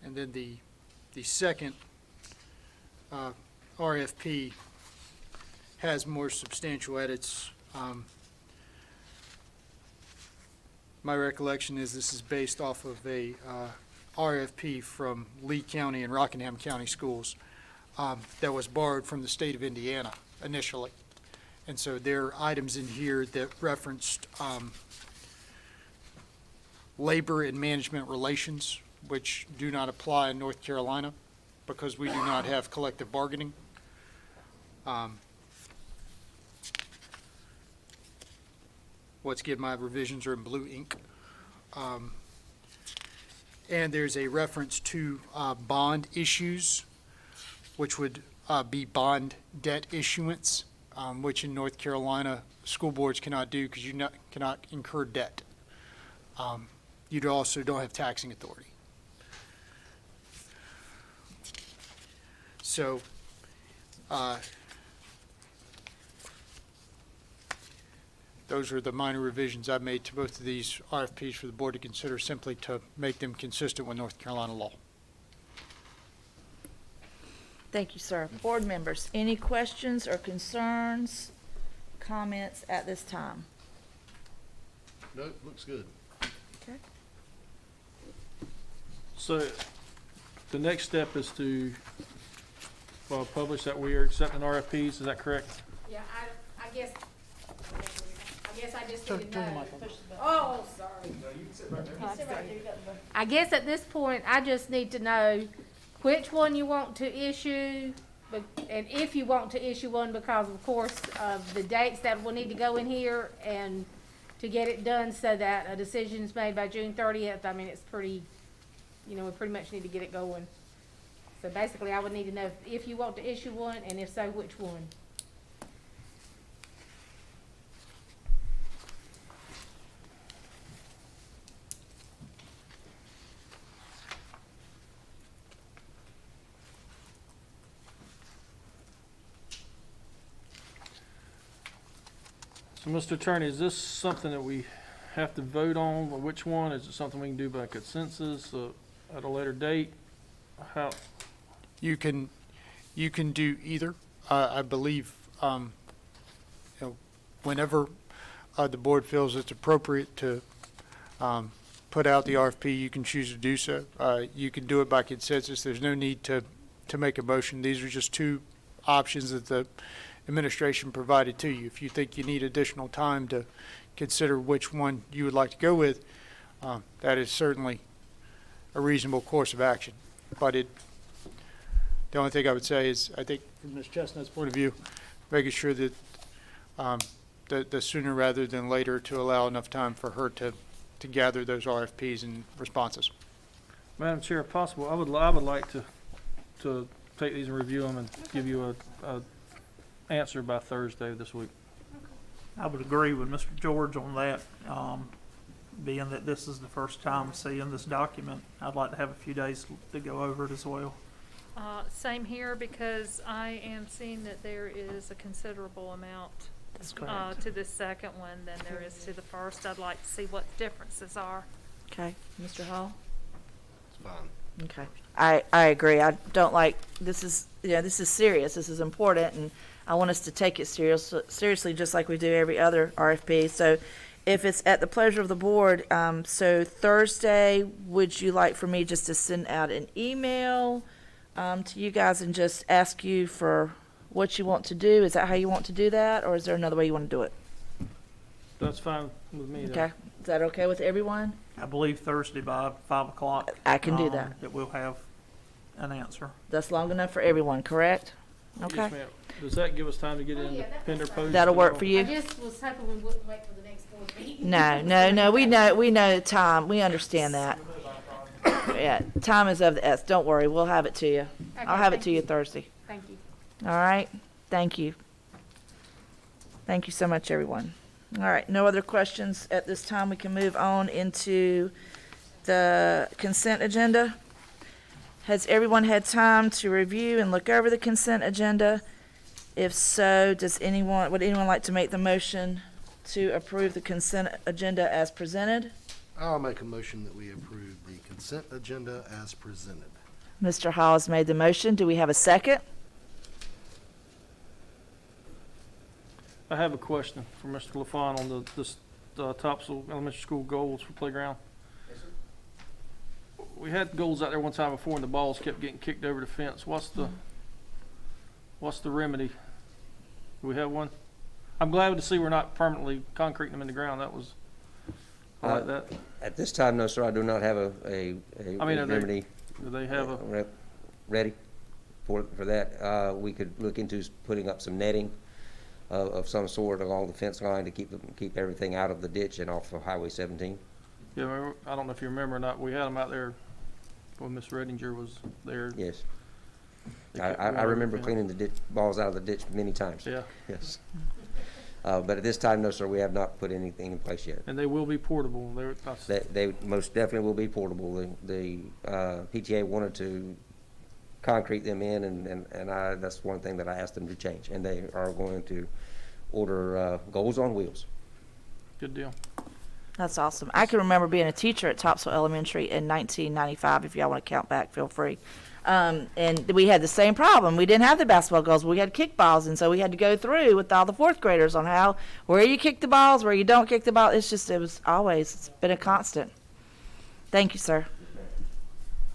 And then the second RFP has more substantial edits. My recollection is this is based off of a RFP from Lee County and Rockingham County Schools that was borrowed from the state of Indiana initially. And so there are items in here that referenced labor and management relations, which do not apply in North Carolina because we do not have collective bargaining. Once again, my revisions are in blue ink. And there's a reference to bond issues, which would be bond debt issuance, which in North Carolina, school boards cannot do because you cannot incur debt. You also don't have taxing authority. So, those are the minor revisions I've made to both of these RFPs for the board to consider, simply to make them consistent with North Carolina law. Thank you, sir. Board members, any questions or concerns, comments at this time? No, looks good. Okay. So the next step is to publish that we are accepting RFPs, is that correct? Yeah, I guess I just need to know. Oh, sorry. I guess at this point, I just need to know which one you want to issue, and if you want to issue one, because of course of the dates that will need to go in here, and to get it done so that a decision is made by June 30th. I mean, it's pretty, we pretty much need to get it going. So basically, I would need to know if you want to issue one, and if so, which one. So, Mr. Attorney, is this something that we have to vote on, or which one? Is it something we can do by consensus at a later date? How, You can do either. I believe, whenever the board feels it's appropriate to put out the RFP, you can choose to do so. You can do it by consensus. There's no need to make a motion. These are just two options that the administration provided to you. If you think you need additional time to consider which one you would like to go with, that is certainly a reasonable course of action. But the only thing I would say is, I think from Ms. Chestnut's point of view, making sure that the sooner rather than later, to allow enough time for her to gather those RFPs and responses. Madam Chair, if possible, I would like to take these and review them and give you a answer by Thursday this week. I would agree with Mr. George on that. Being that this is the first time seeing this document, I'd like to have a few days to go over it as well. Same here, because I am seeing that there is a considerable amount That's correct. to this second one than there is to the first. I'd like to see what the differences are. Okay, Mr. Hall? It's fine. Okay. I agree. I don't like, this is serious. This is important, and I want us to take it seriously, just like we do every other RFP. So if it's at the pleasure of the board, so Thursday, would you like for me just to send out an email to you guys and just ask you for what you want to do? Is that how you want to do that, or is there another way you want to do it? That's fine with me. then. Okay. Is that okay with everyone? I believe Thursday by 5 o'clock. I can do that. That we'll have an answer. That's long enough for everyone, correct? Okay. Yes, ma'am. Does that give us time to get Oh, in the yeah, that's Pender fine. post? That'll work tomorrow? for I you? just was hoping we wouldn't wait for the next board meeting. No, we know, Tom, we understand that. Yeah, time is of the essence. Don't worry, we'll have it to you. I'll have it to you Thursday. Thank you. All right? Thank you. Thank you so much, everyone. All right, no other questions at this time. We can move on into the consent agenda. Has everyone had time to review and look over the consent agenda? If so, would anyone like to make the motion to approve the consent agenda as presented? I'll make a motion that we approve the consent agenda as presented. Mr. Hall has made the motion. Do we have a second? I have a question for Mr. LaFawn on the Topsail Elementary School goals for playground. We had goals out there one time before and the balls kept getting kicked over the fence. What's the remedy? Do we have one? I'm glad to see we're not permanently concreting them in the ground. That was, I like that. At this time, no, sir, I do not have a I mean, remedy Do they have a, ready for that. We could look into putting up some netting of some sort along the fence line to keep everything out of the ditch and off of Highway 17. yeah, I don't know if you remember or not, we had them out there when Miss Redinger was there. Yes. They kept I going remember over the cleaning the balls out of the ditch many times. fence. Yeah, Yes. But at this time, no, sir, we have not put anything in place yet. and they will be portable. They most definitely will be portable. The PTA wanted to concrete them in, and that's one thing that I asked them to change. And they are going to order goals on wheels. Good deal. That's awesome. I can remember being a teacher at Topsail Elementary in 1995. If y'all want to count back, feel free. And we had the same problem. We didn't have the basketball goals. We had kickballs, and so we had to go through with all the fourth graders on where you kick the balls, where you don't kick the ball. It's been a constant. Thank you, sir.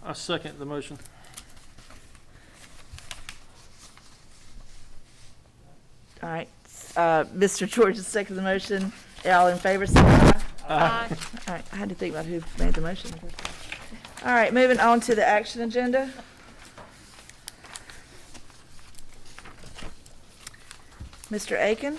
I second the motion. All right. Mr. George has seconded the motion. All in favor, say aye. Aye. All right, I had to think about who made the motion. All right, moving on to the action agenda. Mr. Aiken?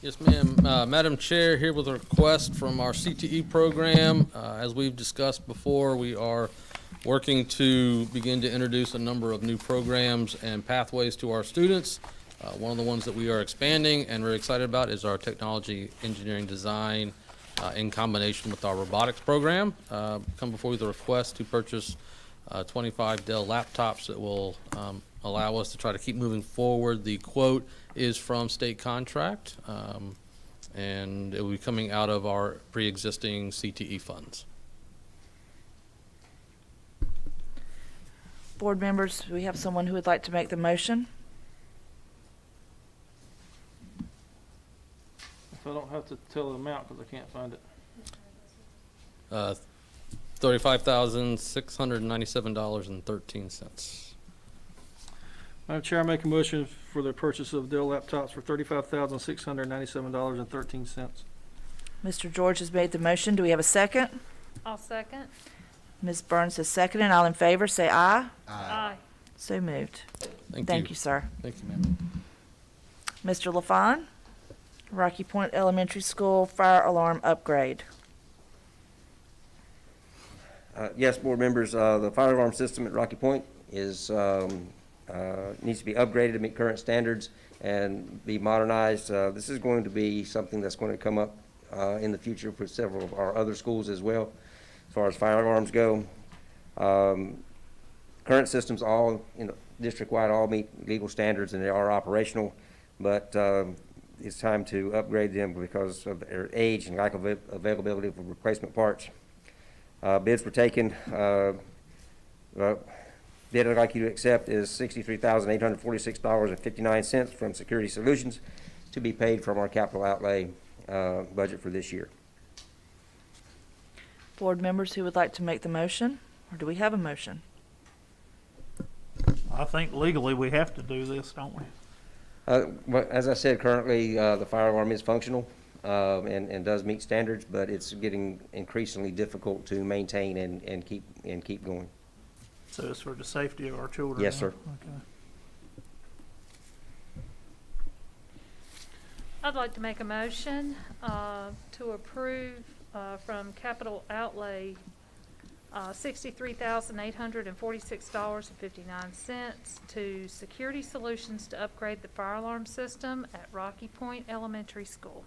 Yes, ma'am. Madam Chair, here with a request from our CTE program. As we've discussed before, we are working to begin to introduce a number of new programs and pathways to our students. One of the ones that we are expanding and we're excited about is our technology, engineering, design, in combination with our robotics program. Come before you with a request to purchase 25 Dell laptops that will allow us to try to keep moving forward. The quote is from state contract, and it will be coming out of our pre-existing CTE funds. Board members, do we have someone who would like to make the motion? If I don't have to tell the amount because I can't find it. $35,697.13. Madam Chair, I make a motion for the purchase of Dell laptops for $35,697.13. Mr. George has made the motion. Do we have a second? I'll second. Ms. Burns has seconded. All in favor, say aye. Aye. So moved. Thank Thank you, sir. Thank you, ma'am. Mr. LaFawn? Rocky Point Elementary School fire alarm upgrade. Yes, board members, the fire alarm system at Rocky Point is, needs to be upgraded to meet current standards and be modernized. This is going to be something that's going to come up in the future for several of our other schools as well, as far as fire alarms go. Current systems all, district-wide all meet legal standards and they are operational, but it's time to upgrade them because of their age and lack of availability of replacement parts. Bids were taken. Bid I'd like you to accept is $63,846.59 from Security Solutions to be paid from our capital outlay budget for this year. Board members who would like to make the motion, or do we have a motion? I think legally we have to do this, don't we? Well, as I said, currently the fire alarm is functional and does meet standards, but it's getting increasingly difficult to maintain and keep going. So it's for the safety of our children? Yes, huh? sir. Okay. I'd like to make a motion to approve from capital outlay $63,846.59 to Security Solutions to upgrade the fire alarm system at Rocky Point Elementary School.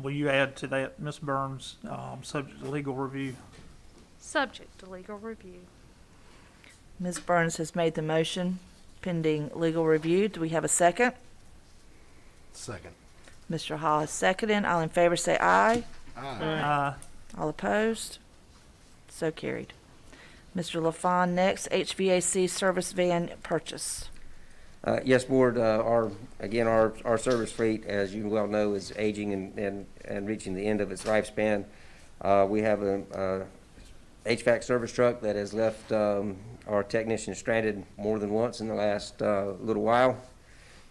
Will you add to that, Ms. Burns, subject to legal review? Subject to legal review. Ms. Burns has made the motion pending legal review. Do we have a second? Second. Mr. Hall has seconded. All in favor say aye. All opposed? So carried. Mr. LaFawn, next, HVAC service van purchase. Yes, Board, our service fleet, as you well know, is aging and reaching the end of its lifespan. We have a HVAC service truck that has left our technicians stranded more than once in the last little while.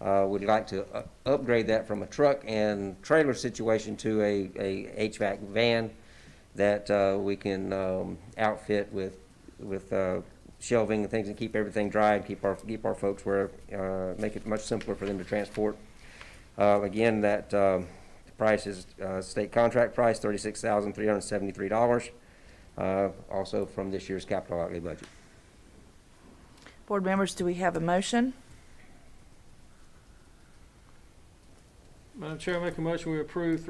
We'd like to upgrade that from a truck and trailer situation to a HVAC van that we can outfit with shelving and things and keep everything dry and keep our folks where make it much simpler for them to transport. Again, that price is state contract price, $36,373. Also from this year's capital outlay budget. Board members, do we have a motion? Madam Chair, I make a motion we approve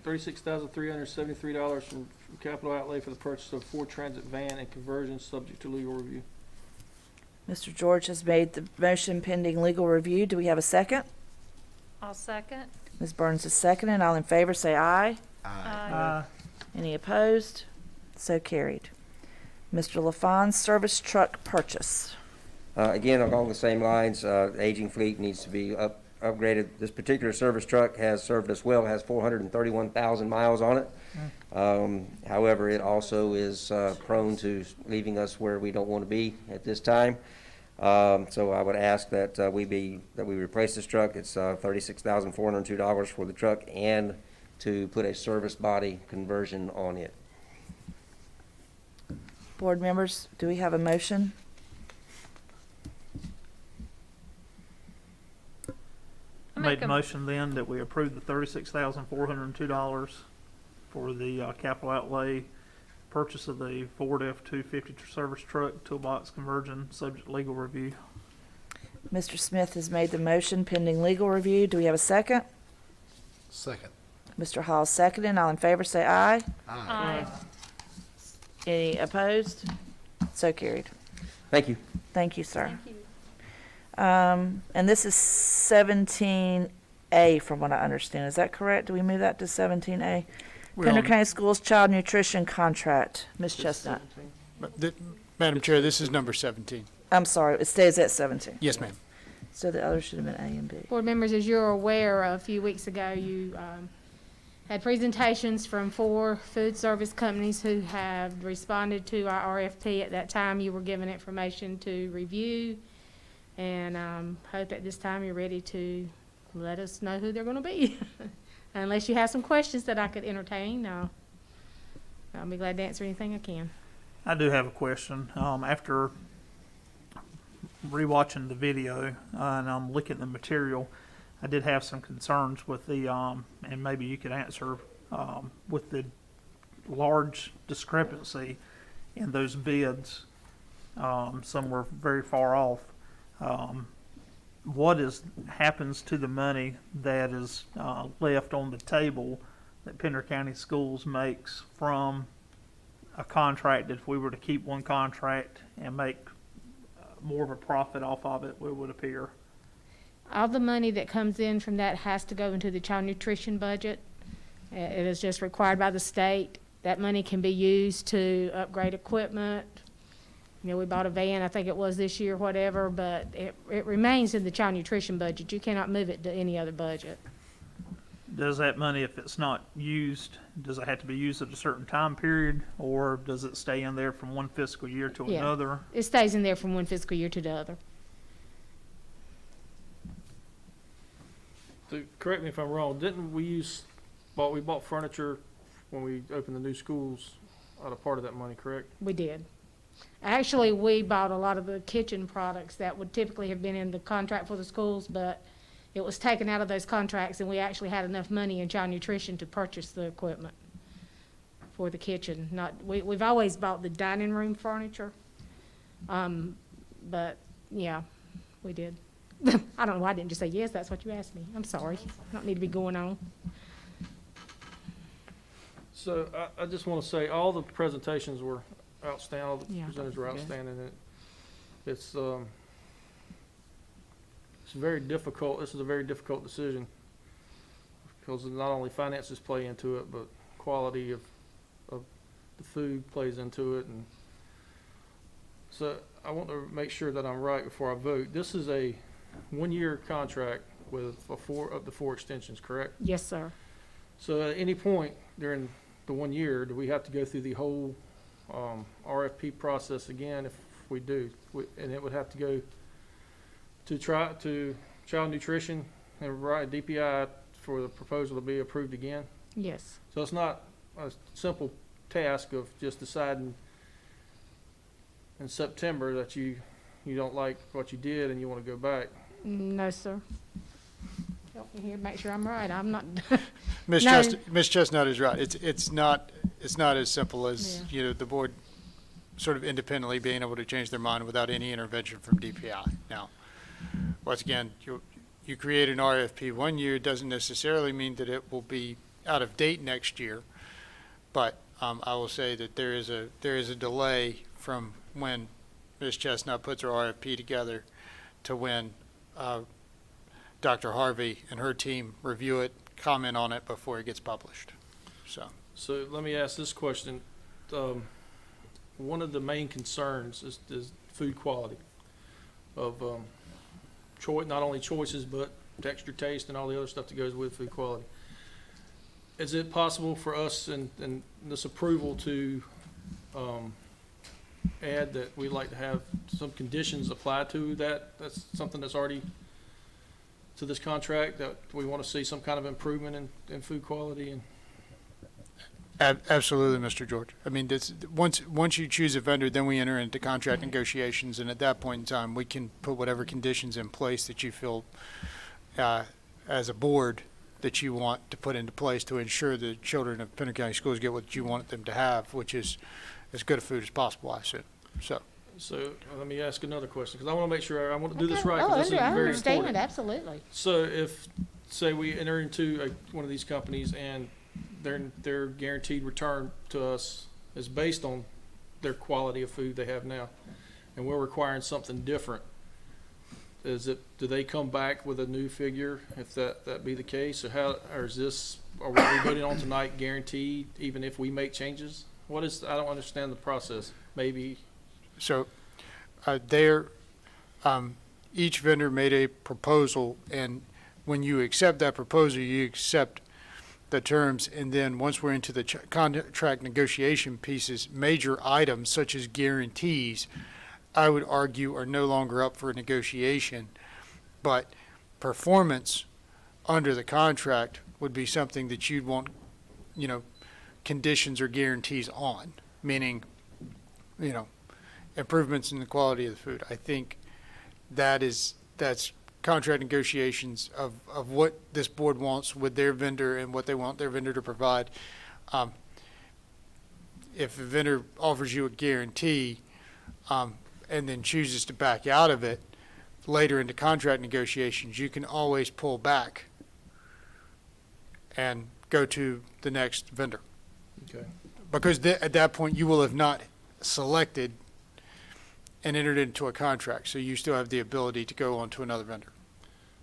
$36,373 from capital outlay for the purchase of Ford Transit van and conversion subject to legal review. Mr. George has made the motion pending legal review. Do we have a second? I'll second. Ms. Burns is seconded. All in favor say aye. Aye. Any opposed? So carried. Mr. LaFawn's service truck purchase. Again, along the same lines, aging fleet needs to be upgraded. This particular service truck has served us well, has 431,000 miles on it. However, it also is prone to leaving us where we don't want to be at this time. So I would ask that we replace this truck. It's $36,402 for the truck and to put a service body conversion on it. Board members, do we have a motion? I Make make the a- motion then that we approve the $36,402 for the capital outlay purchase of the Ford F-250 service truck toolbox conversion, subject to legal review. Mr. Smith has made the motion pending legal review. Do we have a second? Second. Mr. Hall seconded. All in favor say aye. Aye. Any opposed? So carried. Thank you. Thank you, sir. Thank you. And this is 17A from what I understand. Is that correct? Do we move that to 17A? Pender County Schools Child Nutrition Contract. Ms. Chestnut. Madam Chair, this is number 17. I'm sorry, it stays at 17. Yes, ma'am. So the other should have been A and B. Board members, as you're aware, a few weeks ago, you had presentations from 4 food service companies who have responded to our RFP. At that time, you were given information to review, and hope at this time you're ready to let us know who they're going to be. Unless you have some questions that I could entertain, I'll be glad to answer anything I can. I do have a question. After rewatching the video and I'm looking at the material, I did have some concerns with the, and maybe you could answer, with the large discrepancy in those bids. Some were very far off. What happens to the money that is left on the table that Pender County Schools makes from a contract? If we were to keep one contract and make more of a profit off of it, what would appear? All the money that comes in from that has to go into the child nutrition budget. It is just required by the state. That money can be used to upgrade equipment. You know, we bought a van, I think it was this year, whatever, but it remains in the child nutrition budget. You cannot move it to any other budget. Does that money, if it's not used, does it have to be used at a certain time period, or does it stay in there from one fiscal year to Yeah. another? It stays in there from one fiscal year to the other. Correct me if I'm wrong, didn't we bought furniture when we opened the new schools out of part of that money, correct? We did. Actually, we bought a lot of the kitchen products that would typically have been in the contract for the schools, but it was taken out of those contracts, and we actually had enough money in child nutrition to purchase the equipment for the kitchen. We've always bought the dining room furniture, but yeah, we did. I don't know why I didn't just say yes. That's what you asked me. I'm sorry. I don't need to be going on. So I just want to say, all the presentations were outstanding, all the Yeah. presenters were outstanding. And it's very difficult, this is a very difficult decision, because not only finances play into it, but quality of the food plays into it. And so I want to make sure that I'm right before I vote. This is a one-year contract with up to 4 extensions, correct? Yes, sir. So at any point during the 1 year, do we have to go through the whole RFP process again? If we do, and it would have to go to child nutrition and write DPI for the proposal to be approved again? Yes. So it's not a simple task of just deciding in September that you don't like what you did and you want to go back. No, sir. Help me here, make sure I'm right. I'm not. Ms. No. Ms. Chestnut is right. It's not as simple as, the board sort of independently being able to change their mind without any intervention from DPI. Now, once again, you create an RFP 1 year doesn't necessarily mean that it will be out of date next year, but I will say that there is a delay from when Ms. Chestnut puts her RFP together to when Dr. Harvey and her team review it, comment on it before it gets published. So let me ask this question. One of the main concerns is food quality of not only choices, but texture, taste, and all the other stuff that goes with food quality. Is it possible for us in this approval to add that we'd like to have some conditions applied to that? That's something that's already to this contract, that we want to see some kind of improvement in food quality and. Absolutely, Mr. George. I mean, once you choose a vendor, then we enter into contract negotiations, and at that point in time, we can put whatever conditions in place that you feel, as a board, that you want to put into place to ensure the children of Pender County Schools get what you want them to have, which is as good a food as possible, I assume. So let me ask another question, because I want to make sure, I want to do this Okay. right, Oh, because this is I very understand, important. absolutely. So if, say we enter into one of these companies and their guaranteed return to us is based on their quality of food they have now, and we're requiring something different, do they come back with a new figure if that be the case? Or is this, are what we're voting on tonight guaranteed even if we make changes? I don't understand the process. Maybe. So, each vendor made a proposal, and when you accept that proposal, you accept the terms, and then once we're into the contract negotiation pieces, major items such as guarantees, I would argue are no longer up for negotiation, but performance under the contract would be something that you'd want, conditions or guarantees on, meaning, improvements in the quality of the food. I think that's contract negotiations of what this board wants with their vendor and what they want their vendor to provide. If a vendor offers you a guarantee, and then chooses to back out of it later into contract negotiations, you can always pull back and go to the next vendor. Okay. Because at that point, you will have not selected and entered into a contract, so you still have the ability to go on to another vendor.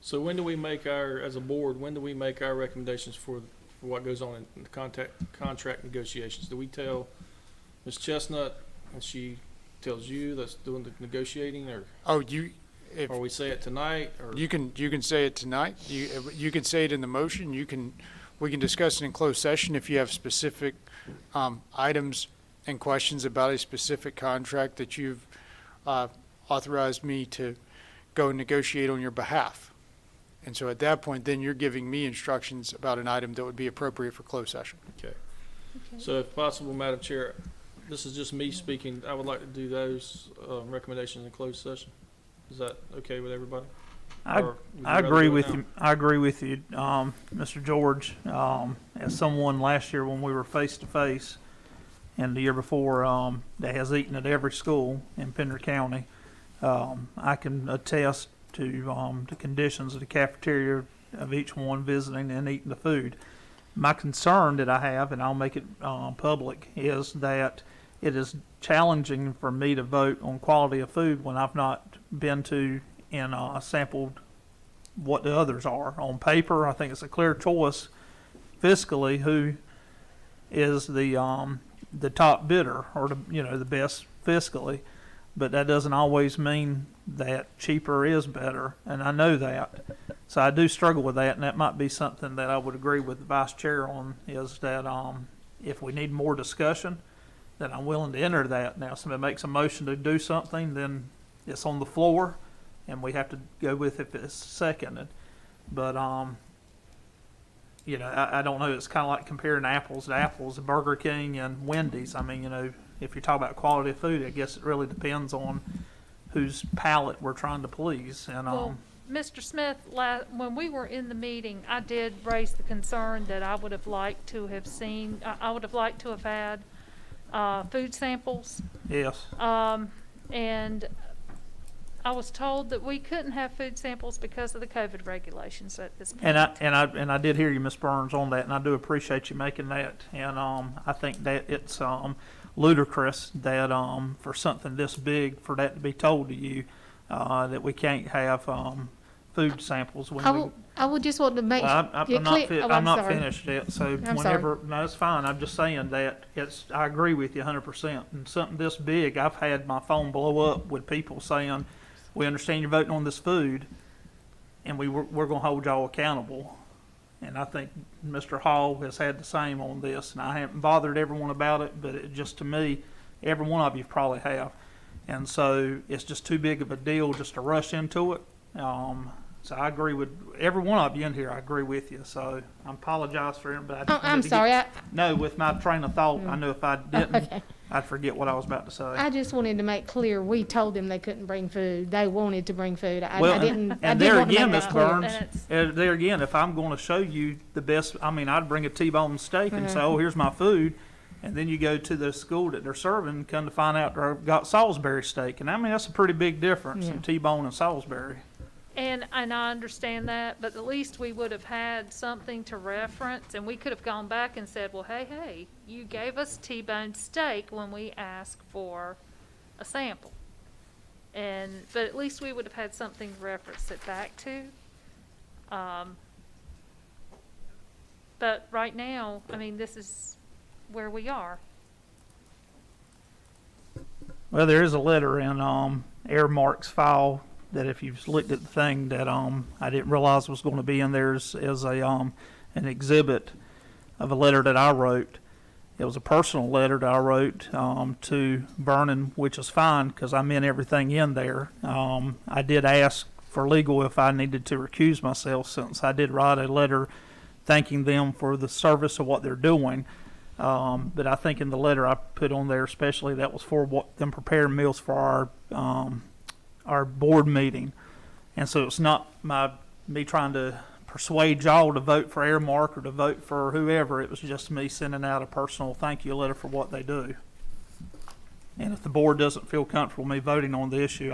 So when do we make as a board, when do we make our recommendations for what goes on in the contract negotiations? Do we tell Ms. Chestnut and she tells you that's doing the negotiating, or we say it tonight, or? You can say it tonight. You can say it in the motion. We can discuss it in closed session if you have specific items and questions about a specific contract that you've authorized me to go negotiate on your behalf. And so at that point, then you're giving me instructions about an item that would be appropriate for closed session. Okay. So if possible, Madam Chair, this is just me speaking, I would like to do those recommendations in closed session. Is that okay with everybody? I agree with you. I agree with you, Mr. George. As someone last year when we were face to face, and the year before, that has eaten at every school in Pender County, I can attest to the conditions of the cafeteria of each one visiting and eating the food. My concern that I have, and I'll make it public, is that it is challenging for me to vote on quality of food when I've not been to and sampled what the others are. On paper, I think it's a clear choice fiscally who is the top bidder, or the best fiscally, but that doesn't always mean that cheaper is better, and I know that. So I do struggle with that, and that might be something that I would agree with the vice chair on, is that if we need more discussion, then I'm willing to enter that. Now, if somebody makes a motion to do something, then it's on the floor, and we have to go with it if it's seconded. But I don't know. It's kind of like comparing apples to apples, Burger King and Wendy's. I mean, if you're talking about quality of food, I guess it really depends on whose palate we're trying to please. And Well, Mr. Smith, when we were in the meeting, I did raise the concern that I would have liked to have seen, I would have liked to have had food samples. yes, And I was told that we couldn't have food samples because of the COVID regulations at this point. and I did hear you, Ms. Burns, on that, and I do appreciate you making that. And I think that it's ludicrous that for something this big, for that to be told to you, that we can't have food samples when I would just want to make Well, it clear. I'm not sorry. finished yet, so I'm whenever, no, it's fine, I'm just saying that I agree with you 100%. And something this big, I've had my phone blow up with people saying, we understand you're voting on this food, and we're gonna hold y'all accountable. And I think Mr. Hall has had the same on this, and I haven't bothered everyone about it, but it just, to me, every one of you probably have. And so it's just too big of a deal just to rush into it. So I agree with every one of you in here. I agree with you. So I apologize for it, but I Oh, just I'm wanted to sorry, no, with my train of thought, I knew if I didn't, Okay. I'd forget what I was about to say. I just wanted to make clear, we told them they couldn't bring food. They wanted to bring food. I Well, didn't, I and did there want to again, make Ms. that clear. Burns, And there again, if I'm going to show you the best, I mean, I'd bring a T-bone steak and say, Uh-huh. oh, here's my food. And then you go to the school that they're serving, come to find out they've got Salisbury steak. And I mean, that's a pretty big difference in T-bone and Salisbury. And I understand that, but at least we would have had something to reference, and we could have gone back and said, well, hey, you gave us T-bone steak when we asked for a sample. But at least we would have had something to reference it back to. But right now, I mean, this is where we are. Well, there is a letter in Airmark's file that if you've looked at the thing that I didn't realize was going to be in there as a an exhibit of a letter that I wrote. It was a personal letter that I wrote to Vernon, which is fine because I meant everything in there. I did ask for legal if I needed to recuse myself since I did write a letter thanking them for the service of what they're doing. But I think in the letter I put on there, especially that was for what them preparing meals for our board meeting, and so it's not me trying to persuade y'all to vote for Airmark or to vote for whoever. It was just me sending out a personal thank you letter for what they do. And if the board doesn't feel comfortable me voting on the issue,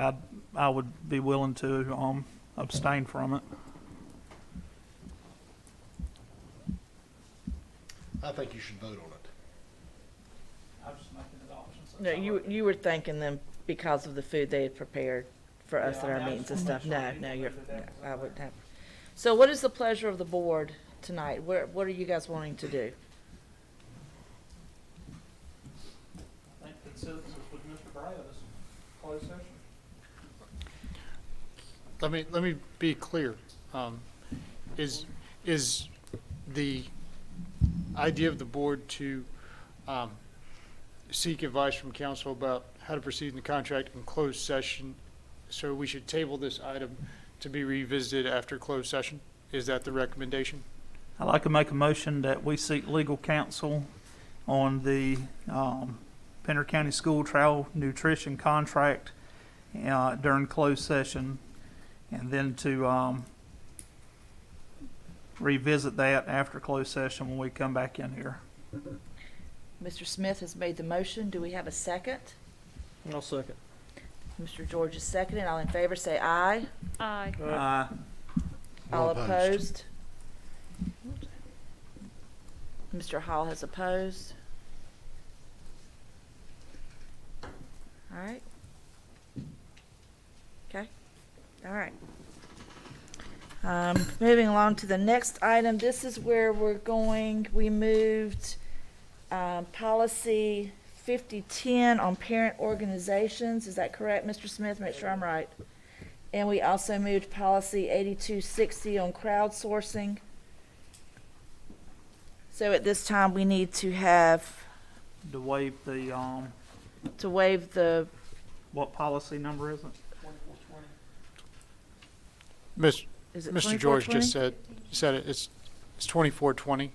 I would be willing to abstain from it. I think you should vote on it. I'm just making an option. No, you were thanking them because of the food they had prepared for us Yeah, at I our mean, I meetings just and wanna stuff. make No, sure no, you you're, know that I wouldn't have. So what is the pleasure of the board tonight? What are you guys wanting to do? I think consensus with Mr. Brown is closed session. Let me be clear. Is the idea of the board to seek advice from council about how to proceed in the contract in closed session? So we should table this item to be revisited after closed session? Is that the recommendation? I'd like to make a motion that we seek legal counsel on the Pender County School Trial Nutrition Contract during closed session, and then to revisit that after closed session when we come back in here. Mr. Smith has made the motion. Do we have a second? I'll second. Mr. George is seconded. All in favor say aye. Aye. All All opposed? Mr. Hall has opposed. All right. Okay, all right. Moving along to the next item, this is where we moved policy 5010 on parent organizations. Is that correct, Mr. Smith? Make sure I'm right. And we also moved policy 8260 on crowdsourcing. So at this time, we need to have, To waive the, what policy number is it? is it Mr. George 2420? just said it. It's 2420.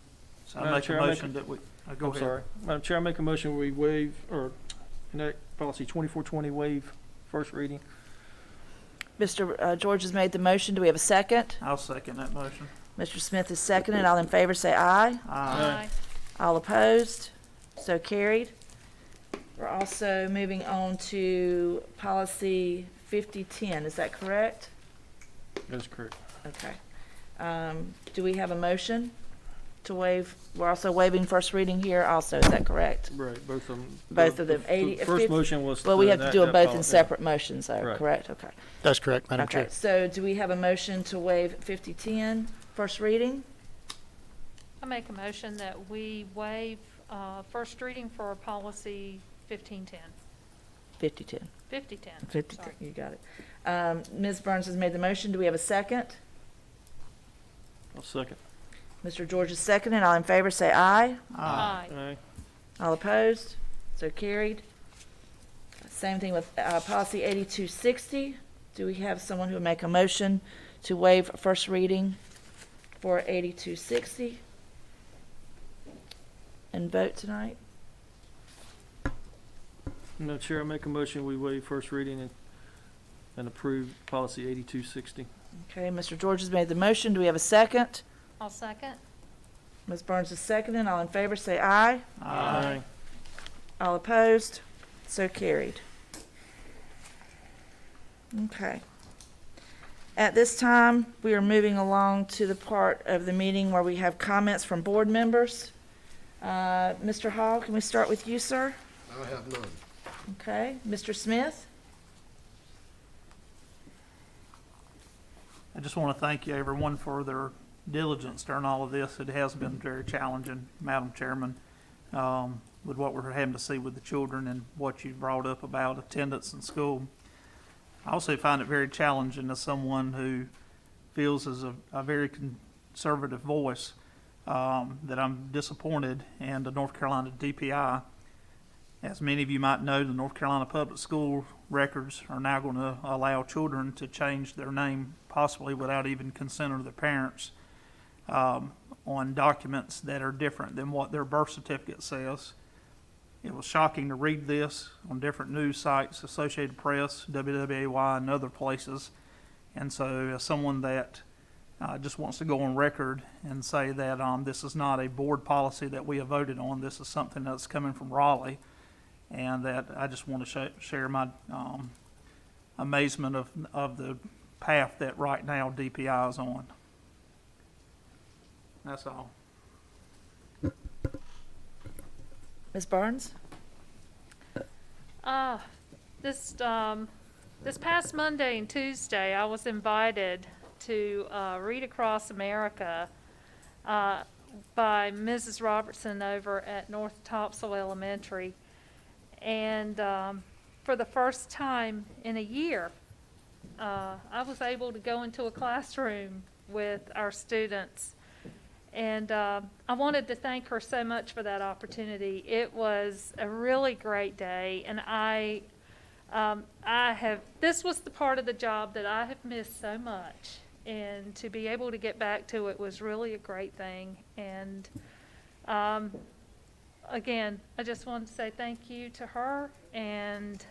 So I Madam make a Chair, I make motion that we, go I'm ahead. sorry. Madam Chair, I make a motion we waive, or enact policy 2420 waive first reading. Mr. George has made the motion. Do we have a second? I'll second that motion. Mr. Smith is seconded. All in favor say aye. Aye. All opposed? So carried. We're also moving on to policy 5010. Is that correct? That's correct. Okay. Do we have a motion to waive? We're also waiving first reading here also. Is that correct? Right, both of them. Both of them. The 80 first 50 motion was. Well, we have to enact do them that both in policy. separate motions though, Right. correct? Okay. That's correct, Madam Okay, Chair. so do we have a motion to waive 5010, first reading? I make a motion that we waive first reading for policy 1510. 5010. 5010. 50, sorry. you got it. Ms. Burns has made the motion. Do we have a second? I'll second. Mr. George is seconded. All in favor say aye. Aye. Aye. All opposed? So carried. Same thing with policy 8260. Do we have someone who would make a motion to waive first reading for 8260 and vote tonight? Madam Chair, I make a motion, we waive first reading and approve policy 8260. Okay, Mr. George has made the motion. Do we have a second? I'll second. Ms. Burns is seconding. All in favor, say aye. Aye. All opposed? So carried. Okay. At this time, we are moving along to the part of the meeting where we have comments from board members. Mr. Hall, can we start with you, sir? I have none. Okay. Mr. Smith? I just want to thank you, everyone, for their diligence during all of this. It has been very challenging, Madam Chairman, with what we're having to see with the children and what you brought up about attendance in school. I also find it very challenging as someone who feels as a very conservative voice that I'm disappointed in the North Carolina DPI. As many of you might know, the North Carolina public school records are now going to allow children to change their name, possibly without even consent of their parents, on documents that are different than what their birth certificate says. It was shocking to read this on different news sites, Associated Press, WWAY, and other places. And so as someone that just wants to go on record and say that this is not a board policy that we have voted on, this is something that's coming from Raleigh, and that I just want to share my amazement of the path that right now DPI is on. That's all. Ms. Barnes? This past Monday and Tuesday, I was invited to Read Across America by Mrs. Robertson over at North Topsail Elementary. And for the first time in a year, I was able to go into a classroom with our students. And I wanted to thank her so much for that opportunity. It was a really great day, and this was the part of the job that I have missed so much. And to be able to get back to it was really a great thing. And again, I just wanted to say thank you to her. And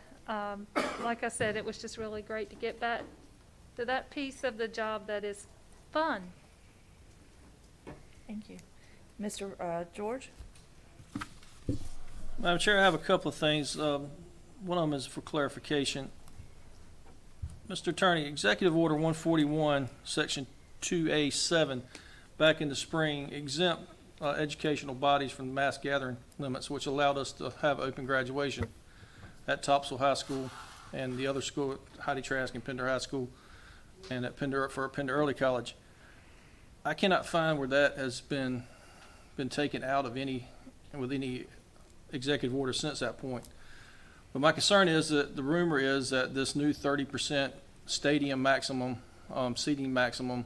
like I said, it was just really great to get back to that piece of the job that is fun. Thank you. Mr. George? Madam Chair, I have a couple of things. One of them is for clarification. Mr. Attorney, Executive Order 141, Section 2A7, back in the spring, exempt educational bodies from the mass gathering limits, which allowed us to have open graduation at Topsail High School and the other school, Heidi Trask and Pender High School, and at Pender Early College. I cannot find where that has been taken out of any executive order since that point. But my concern is that the rumor is that this new 30% stadium maximum, seating maximum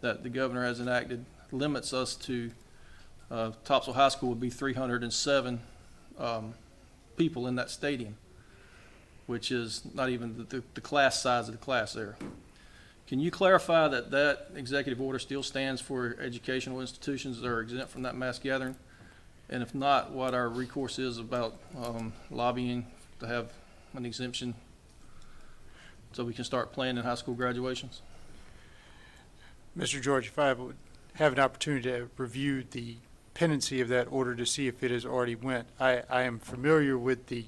that the governor has enacted limits us to, Topsail High School would be 307 people in that stadium, which is not even the class size of the class there. Can you clarify that executive order still stands for educational institutions that are exempt from that mass gathering? And if not, what our recourse is about lobbying to have an exemption so we can start planning high school graduations? Mr. George, if I would have an opportunity to review the pendency of that order to see if it has already went. I am familiar with the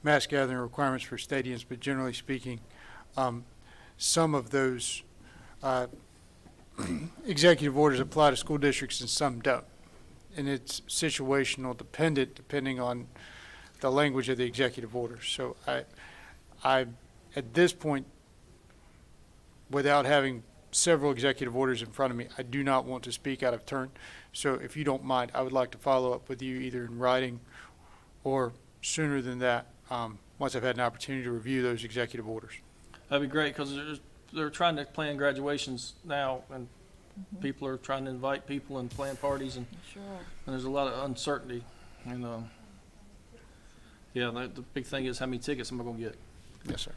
mass gathering requirements for stadiums, but generally speaking, some of those executive orders apply to school districts and some don't. And it's situational depending on the language of the executive order. So I at this point, without having several executive orders in front of me, I do not want to speak out of turn. So if you don't mind, I would like to follow up with you either in writing or sooner than that, once I've had an opportunity to review those executive orders. That'd be great, because they're trying to plan graduations now, and people are trying to invite people and plan parties, and Sure. there's a lot of uncertainty. And Yeah, the big thing is how many tickets am I gonna get? Yes, sir.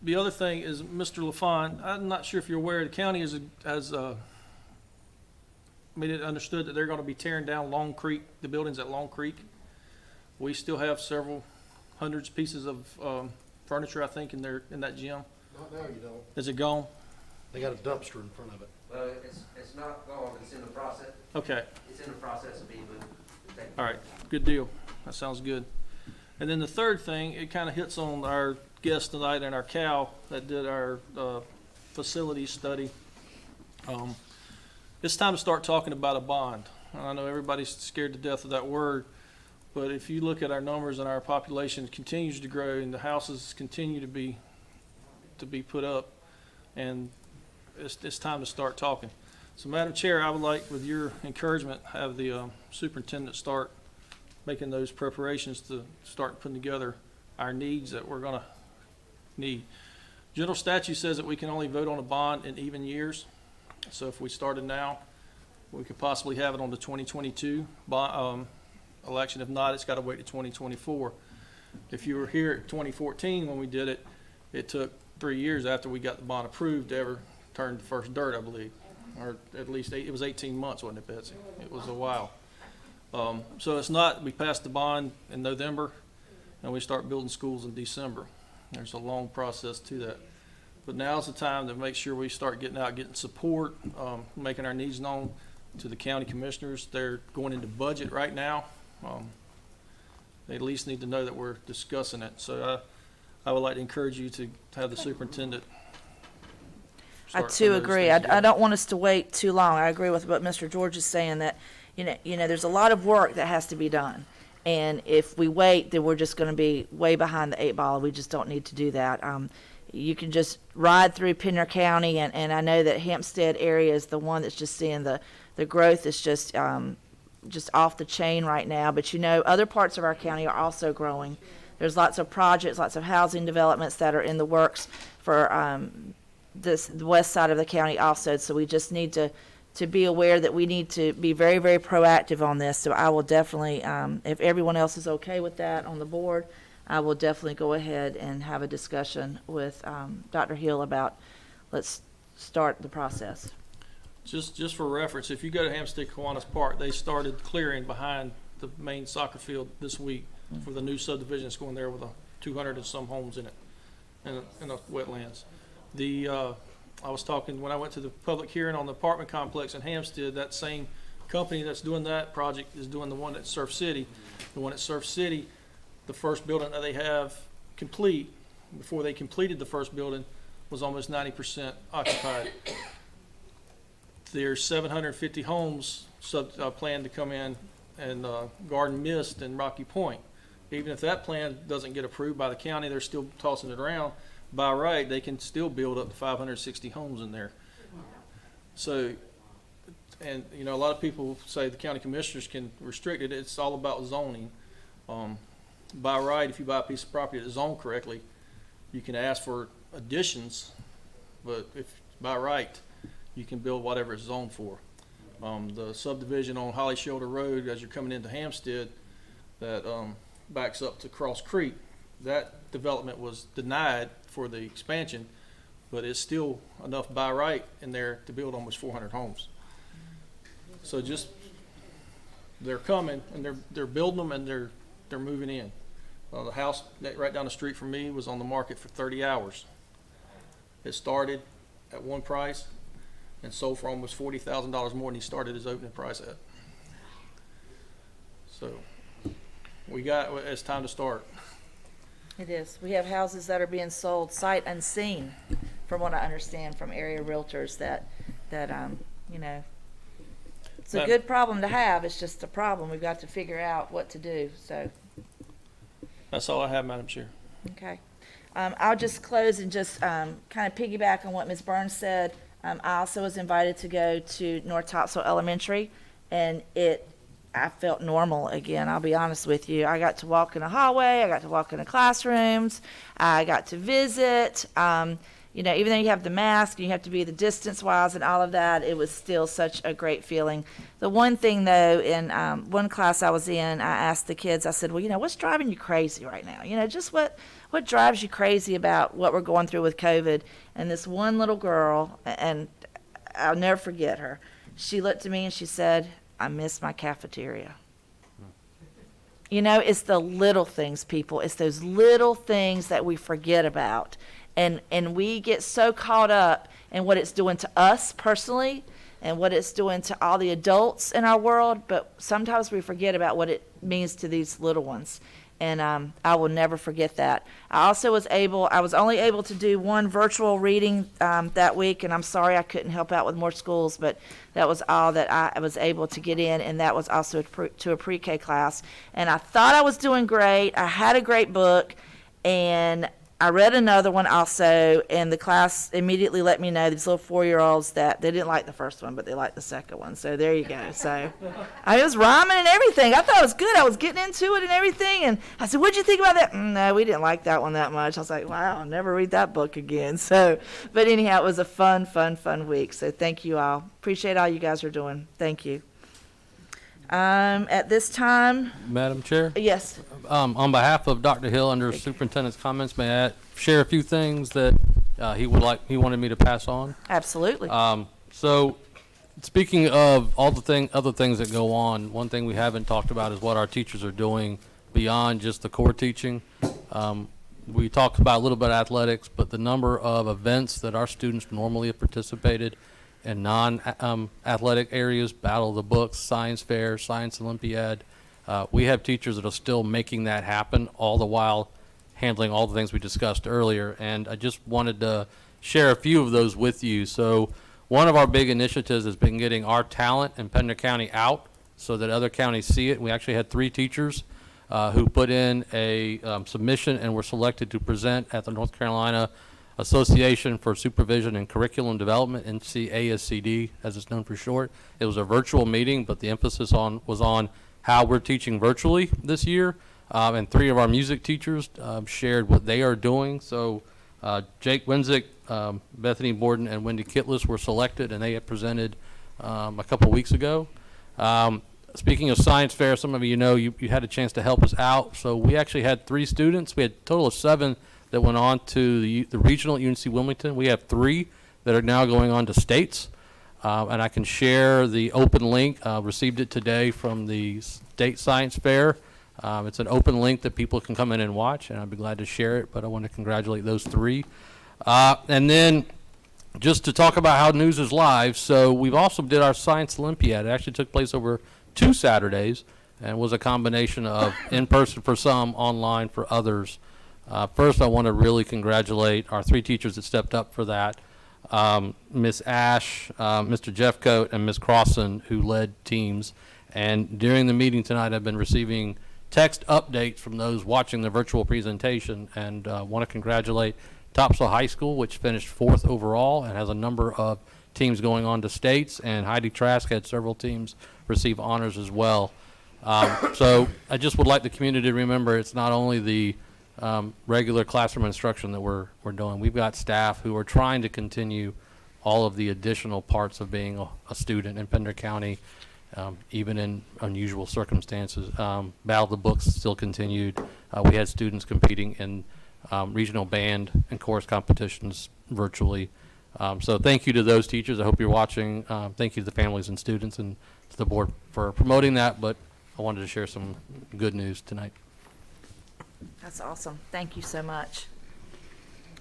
The other thing is, Mr. LaFawn, I'm not sure if you're aware, the county has made it understood that they're gonna be tearing down Long Creek, the buildings at Long Creek. We still have several hundreds of pieces of, furniture, I think, in that gym. Not now, you don't. Is it gone? They got a dumpster in front of it. Well, it's not gone, it's in the process, Okay, it's in the process of being moved. all right, good deal. That sounds good. And then the third thing, it kinda hits on our guest tonight and our Cal that did our, facility study. It's time to start talking about a bond. I know everybody's scared to death of that word, but if you look at our numbers and our population continues to grow and the houses continue to be put up, and it's time to start talking. So Madam Chair, I would like, with your encouragement, have the superintendent start making those preparations to start putting together our needs that we're gonna need. General statute says that we can only vote on a bond in even years. So if we started now, we could possibly have it on the 2022 election. If not, it's gotta wait to 2024. If you were here at 2014 when we did it, it took 3 years after we got the bond approved to ever turn the first dirt, I believe. Or at least it was 18 months, wasn't it, Betsy? It was a while. So it's not, we passed the bond in November and we start building schools in December. There's a long process to that. But now's the time to make sure we start getting out, getting support, making our needs known to the county commissioners. They're going into budget right now. They at least need to know that we're discussing it. So I would like to encourage you to have the superintendent I start too putting those agree. things I together. don't want us to wait too long. I agree with what Mr. George is saying, that, there's a lot of work that has to be done. And if we wait, then we're just gonna be way behind the 8 ball. We just don't need to do that. You can just ride through Pender County, and I know that Hampstead area is the one that's just seeing the growth is just off the chain right now. But other parts of our county are also growing. There's lots of projects, lots of housing developments that are in the works for, the west side of the county also. So we just need to be aware that we need to be very, very proactive on this. So I will definitely, if everyone else is okay with that on the board, I will definitely go ahead and have a discussion with Dr. Hill about, let's start the process. Just for reference, if you go to Hampstead Kiwanis Park, they started clearing behind the main soccer field this week for the new subdivision that's going there with 200 and some homes in it, in the wetlands. I was talking, when I went to the public hearing on the apartment complex in Hampstead, that same company that's doing that project is doing the one at Surf City. The one at Surf City, the first building that they have complete, before they completed the first building, was almost 90% occupied. There's 750 homes planned to come in and Garden Mist and Rocky Point. Even if that plan doesn't get approved by the county, they're still tossing it around. By right, they can still build up to 560 homes in there. So, and a lot of people say the county commissioners can restrict it. It's all about zoning. By right, if you buy a piece of property that's zoned correctly, you can ask for additions, but if by right, you can build whatever it's zoned for. The subdivision on Holly Shoulder Road, as you're coming into Hampstead, that backs up to Cross Creek, that development was denied for the expansion, but it's still enough by right in there to build almost 400 homes. So they're coming and they're building them and they're moving in. The house right down the street from me was on the market for 30 hours. It started at one price and sold for almost $40,000 more than he started his opening price at. So it's time to start. It is. We have houses that are being sold sight unseen, from what I understand from area realtors, that it's a good problem to have. It's just a problem. We've got to figure out what to do. So, That's all I have, Madam Chair. okay. I'll just close and just kind of piggyback on what Ms. Burns said. I also was invited to go to North Topsail Elementary, and I felt normal again. I'll be honest with you. I got to walk in the hallway. I got to walk in the classrooms. I got to visit. you know, even though you have the mask, you have to be the distance-wise and all of that, it was still such a great feeling. The one thing, though, in one class I was in, I asked the kids, I said, well, you know, what's driving you crazy right now? You know, just what drives you crazy about what we're going through with COVID? And this one little girl, and I'll never forget her, she looked at me and she said, I miss my cafeteria. You know, it's the little things, people. It's those little things that we forget about. And we get so caught up in what it's doing to us personally and what it's doing to all the adults in our world, but sometimes we forget about what it means to these little ones. And I will never forget that. I also was only able to do one virtual reading that week, and I'm sorry I couldn't help out with more schools, but that was all that I was able to get in, and that was also to a pre-K class. And I thought I was doing great. I had a great book, and I read another one also, and the class immediately let me know, these little 4-year-olds, that they didn't like the first one, but they liked the second one. So there you go. So I was rhyming and everything. I thought it was good. I was getting into it and everything. And I said, what'd you think about that? No, we didn't like that one that much. I was like, wow, I'll never read that book again. So, but anyhow, it was a fun week. So thank you all. Appreciate all you guys are doing. Thank you. At this time, Madam Chair, yes. on behalf of Dr. Hill, under Superintendent's comments, may I share a few things that he wanted me to pass on? Absolutely. So, speaking of all the other things that go on, one thing we haven't talked about is what our teachers are doing beyond just the core teaching. We talked about a little bit of athletics, but the number of events that our students normally have participated in non-athletic areas, Battle of the Books, Science Fair, Science Olympiad. We have teachers that are still making that happen, all the while handling all the things we discussed earlier. And I just wanted to share a few of those with you. So one of our big initiatives has been getting our talent in Pender County out so that other counties see it. We actually had 3 teachers who put in a submission and were selected to present at the North Carolina Association for Supervision and Curriculum Development, NCASCD, as it's known for short. It was a virtual meeting, but the emphasis was on how we're teaching virtually this year. And 3 of our music teachers shared what they are doing. So Jake Winzik, Bethany Borden, and Wendy Kittless were selected, and they had presented a couple weeks ago. Speaking of Science Fair, some of you know you had a chance to help us out. So we actually had 3 students. We had a total of 7 that went on to the regional at UNC Wilmington. We have 3 that are now going on to states. And I can share the open link. Received it today from the State Science Fair. It's an open link that people can come in and watch, and I'd be glad to share it, but I want to congratulate those 3. And then just to talk about how news is live, so we've also did our Science Olympiad. It actually took place over 2 Saturdays and was a combination of in-person for some, online for others. First, I want to really congratulate our 3 teachers that stepped up for that. Miss Ash, Mr. Jeffcoat, and Miss Crossan, who led teams. And during the meeting tonight, I've been receiving text updates from those watching the virtual presentation, and want to congratulate Topsail High School, which finished 4th overall and has a number of teams going on to states, and Heidi Trask had several teams receive honors as well. So I just would like the community to remember it's not only the regular classroom instruction that we're doing. We've got staff who are trying to continue all of the additional parts of being a student in Pender County, even in unusual circumstances. Battle of the Books still continued. We had students competing in regional band and chorus competitions virtually. So thank you to those teachers. I hope you're watching. Thank you to the families and students and to the board for promoting that, but I wanted to share some good news tonight. That's awesome. Thank you so much.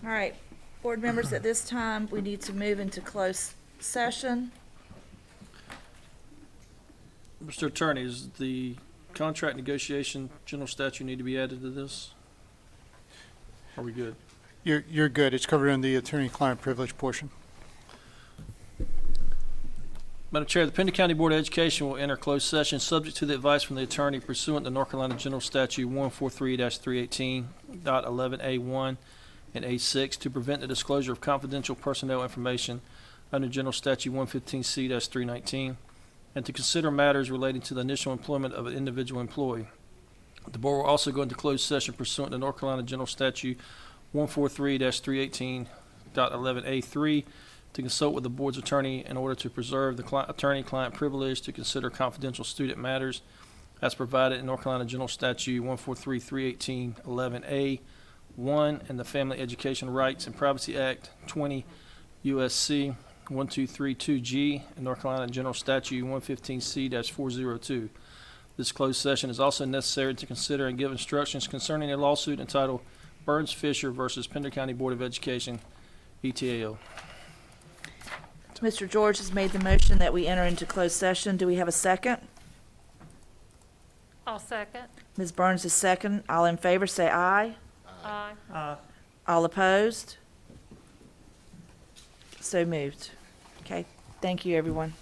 All right, board members, at this time, we need to move into closed session. Mr. Attorney, is the contract negotiation general statute need to be added to this? Are we good? You're good. It's covered in the attorney-client privilege portion. Madam Chair, the Pender County Board of Education will enter closed session subject to the advice from the attorney pursuant to North Carolina General Statute 143-318.11A1 and A6 to prevent the disclosure of confidential personnel information under General Statute 115C-319 and to consider matters relating to the initial employment of an individual employee. The board will also go into closed session pursuant to North Carolina General Statute 143-318.11 5-11A3, to consult with the board's attorney in order to preserve the attorney-client privilege to consider confidential student matters as provided in North Carolina General Statute 143-318-11A 1 and the Family Education Rights and Privacy Act 20 USC 1232G and North Carolina General Statute 115C-402. This closed session is also necessary to consider and give instructions concerning a lawsuit entitled Burns Fisher versus Pender County Board of Education, ETAO. Mr. George has made the motion that we enter into closed session. Do we have a second? I'll second. Ms. Burns is second. All in favor, say aye. Aye. All opposed? So moved. Okay, thank you, everyone.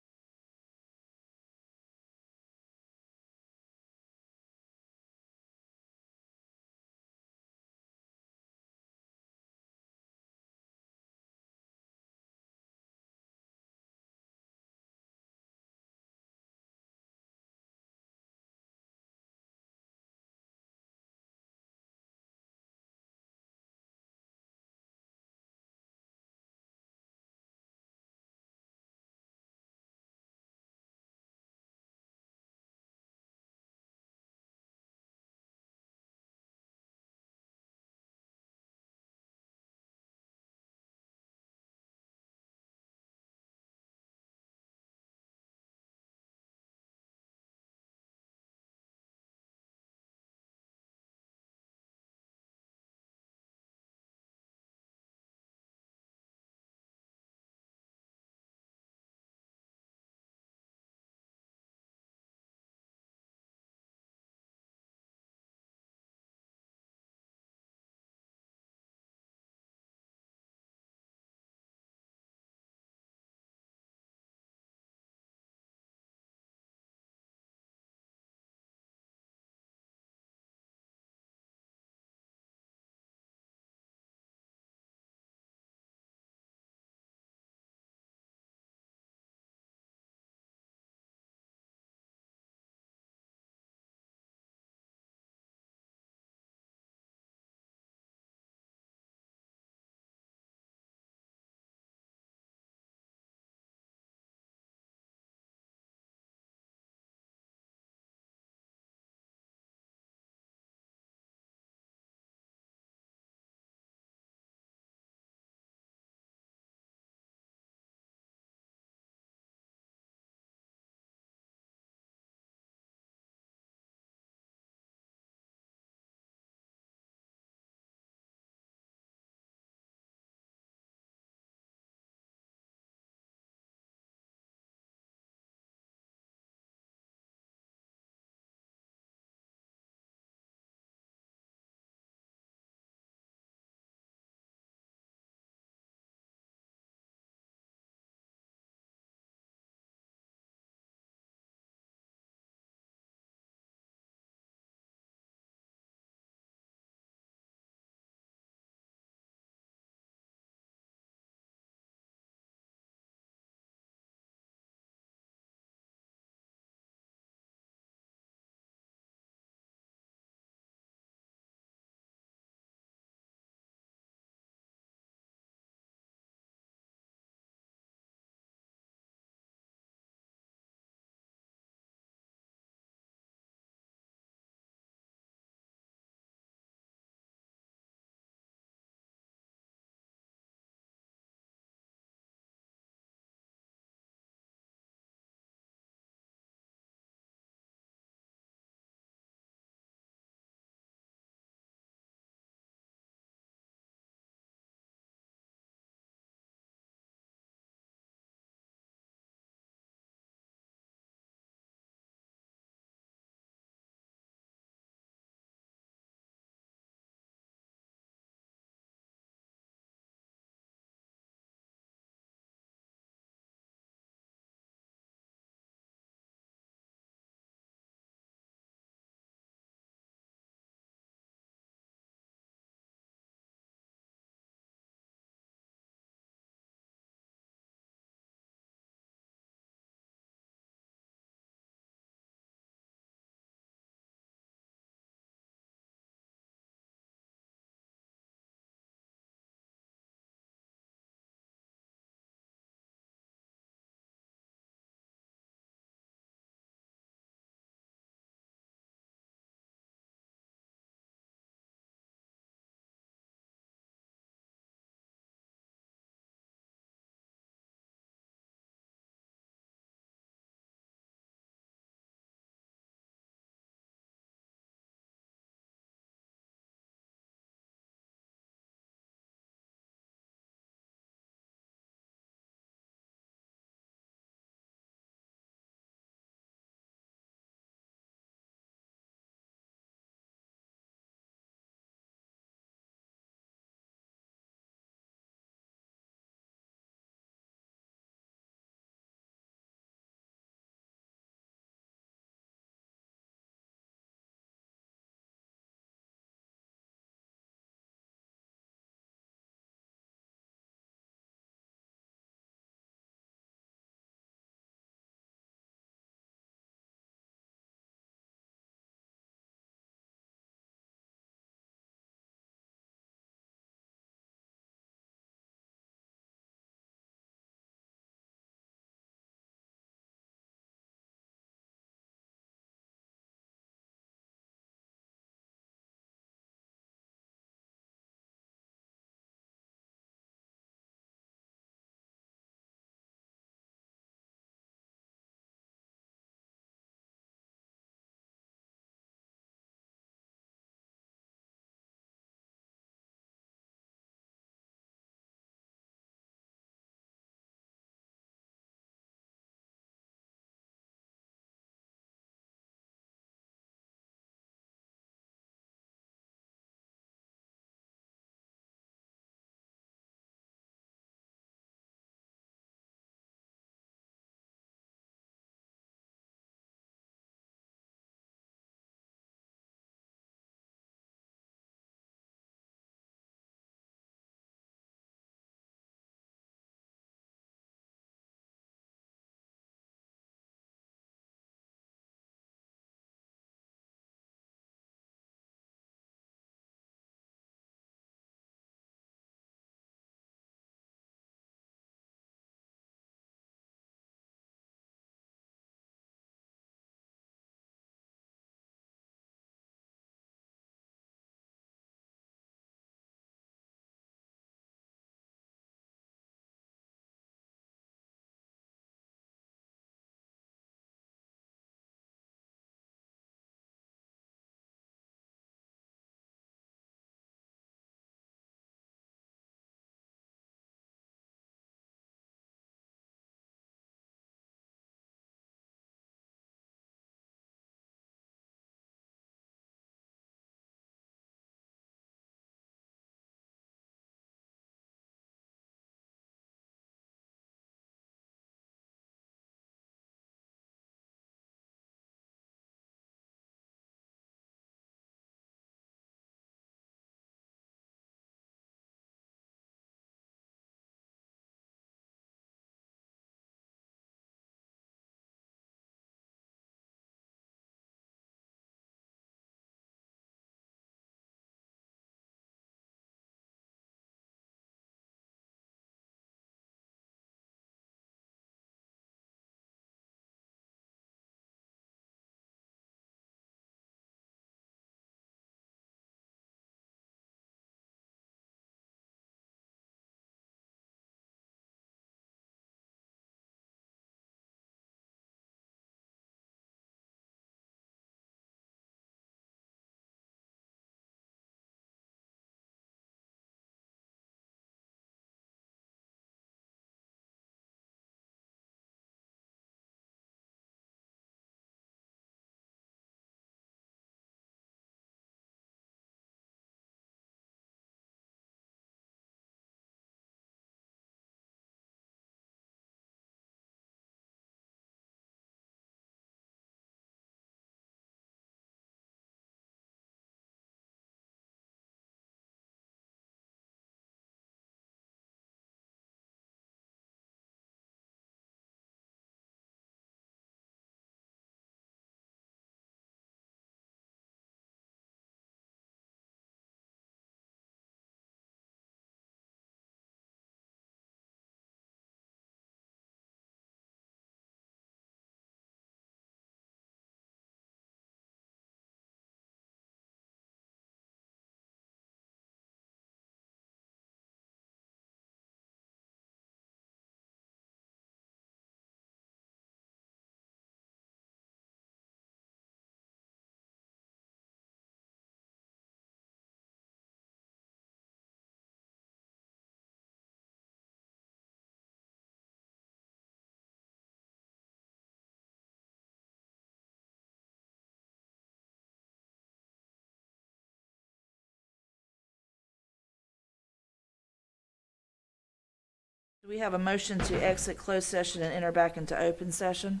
We have a motion to exit closed session and enter back into open session.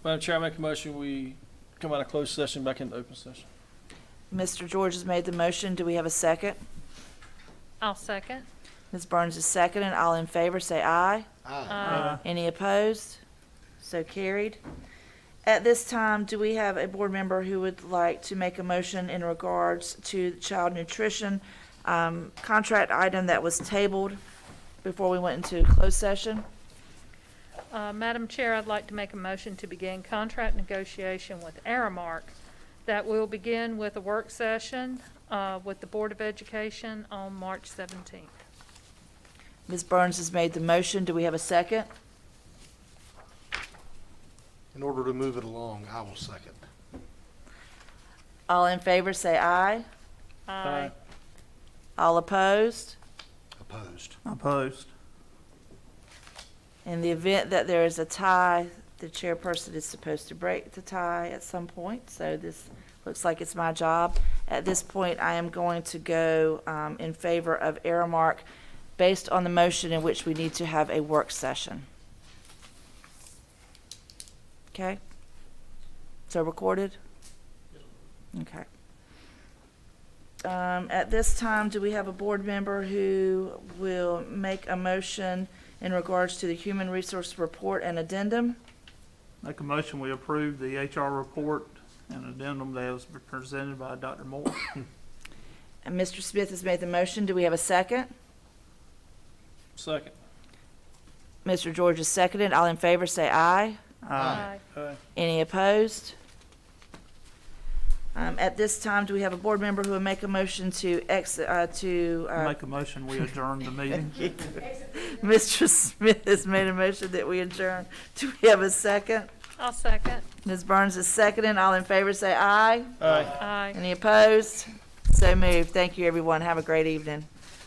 Madam Chair, I make a motion, we come out of closed session back into open session. Mr. George has made the motion. Do we have a second? I'll second. Ms. Burns is second, and all in favor say aye. Aye. Any opposed? So carried. At this time, do we have a board member who would like to make a motion in regards to the child nutrition contract item that was tabled before we went into closed session? Madam Chair, I'd like to make a motion to begin contract negotiation with Aramark that will begin with a work session with the Board of Education on March 17th. Ms. Burns has made the motion. Do we have a second? In order to move it along, I will second. All in favor say aye. Aye. All opposed? Opposed. Opposed. In the event that there is a tie, the chairperson is supposed to break the tie at some point, so this looks like it's my job. At this point, I am going to go in favor of Aramark based on the motion in which we need to have a work session. Okay? So recorded? Okay. At this time, do we have a board member who will make a motion in regards to the human resource report and addendum? Make a motion, we approve the HR report and addendum that was presented by Dr. Moore. And Mr. Smith has made the motion. Do we have a second? Second. Mr. George is seconded. All in favor say aye. Aye. Aye. Any opposed? At this time, do we have a board member who will make a motion to exit, Make a motion, we adjourn the meeting. Mr. Smith has made a motion that we adjourn. Do we have a second? I'll second. Ms. Burns is seconded. All in favor say aye. Aye. Aye. Any opposed? So moved. Thank you, everyone. Have a great evening.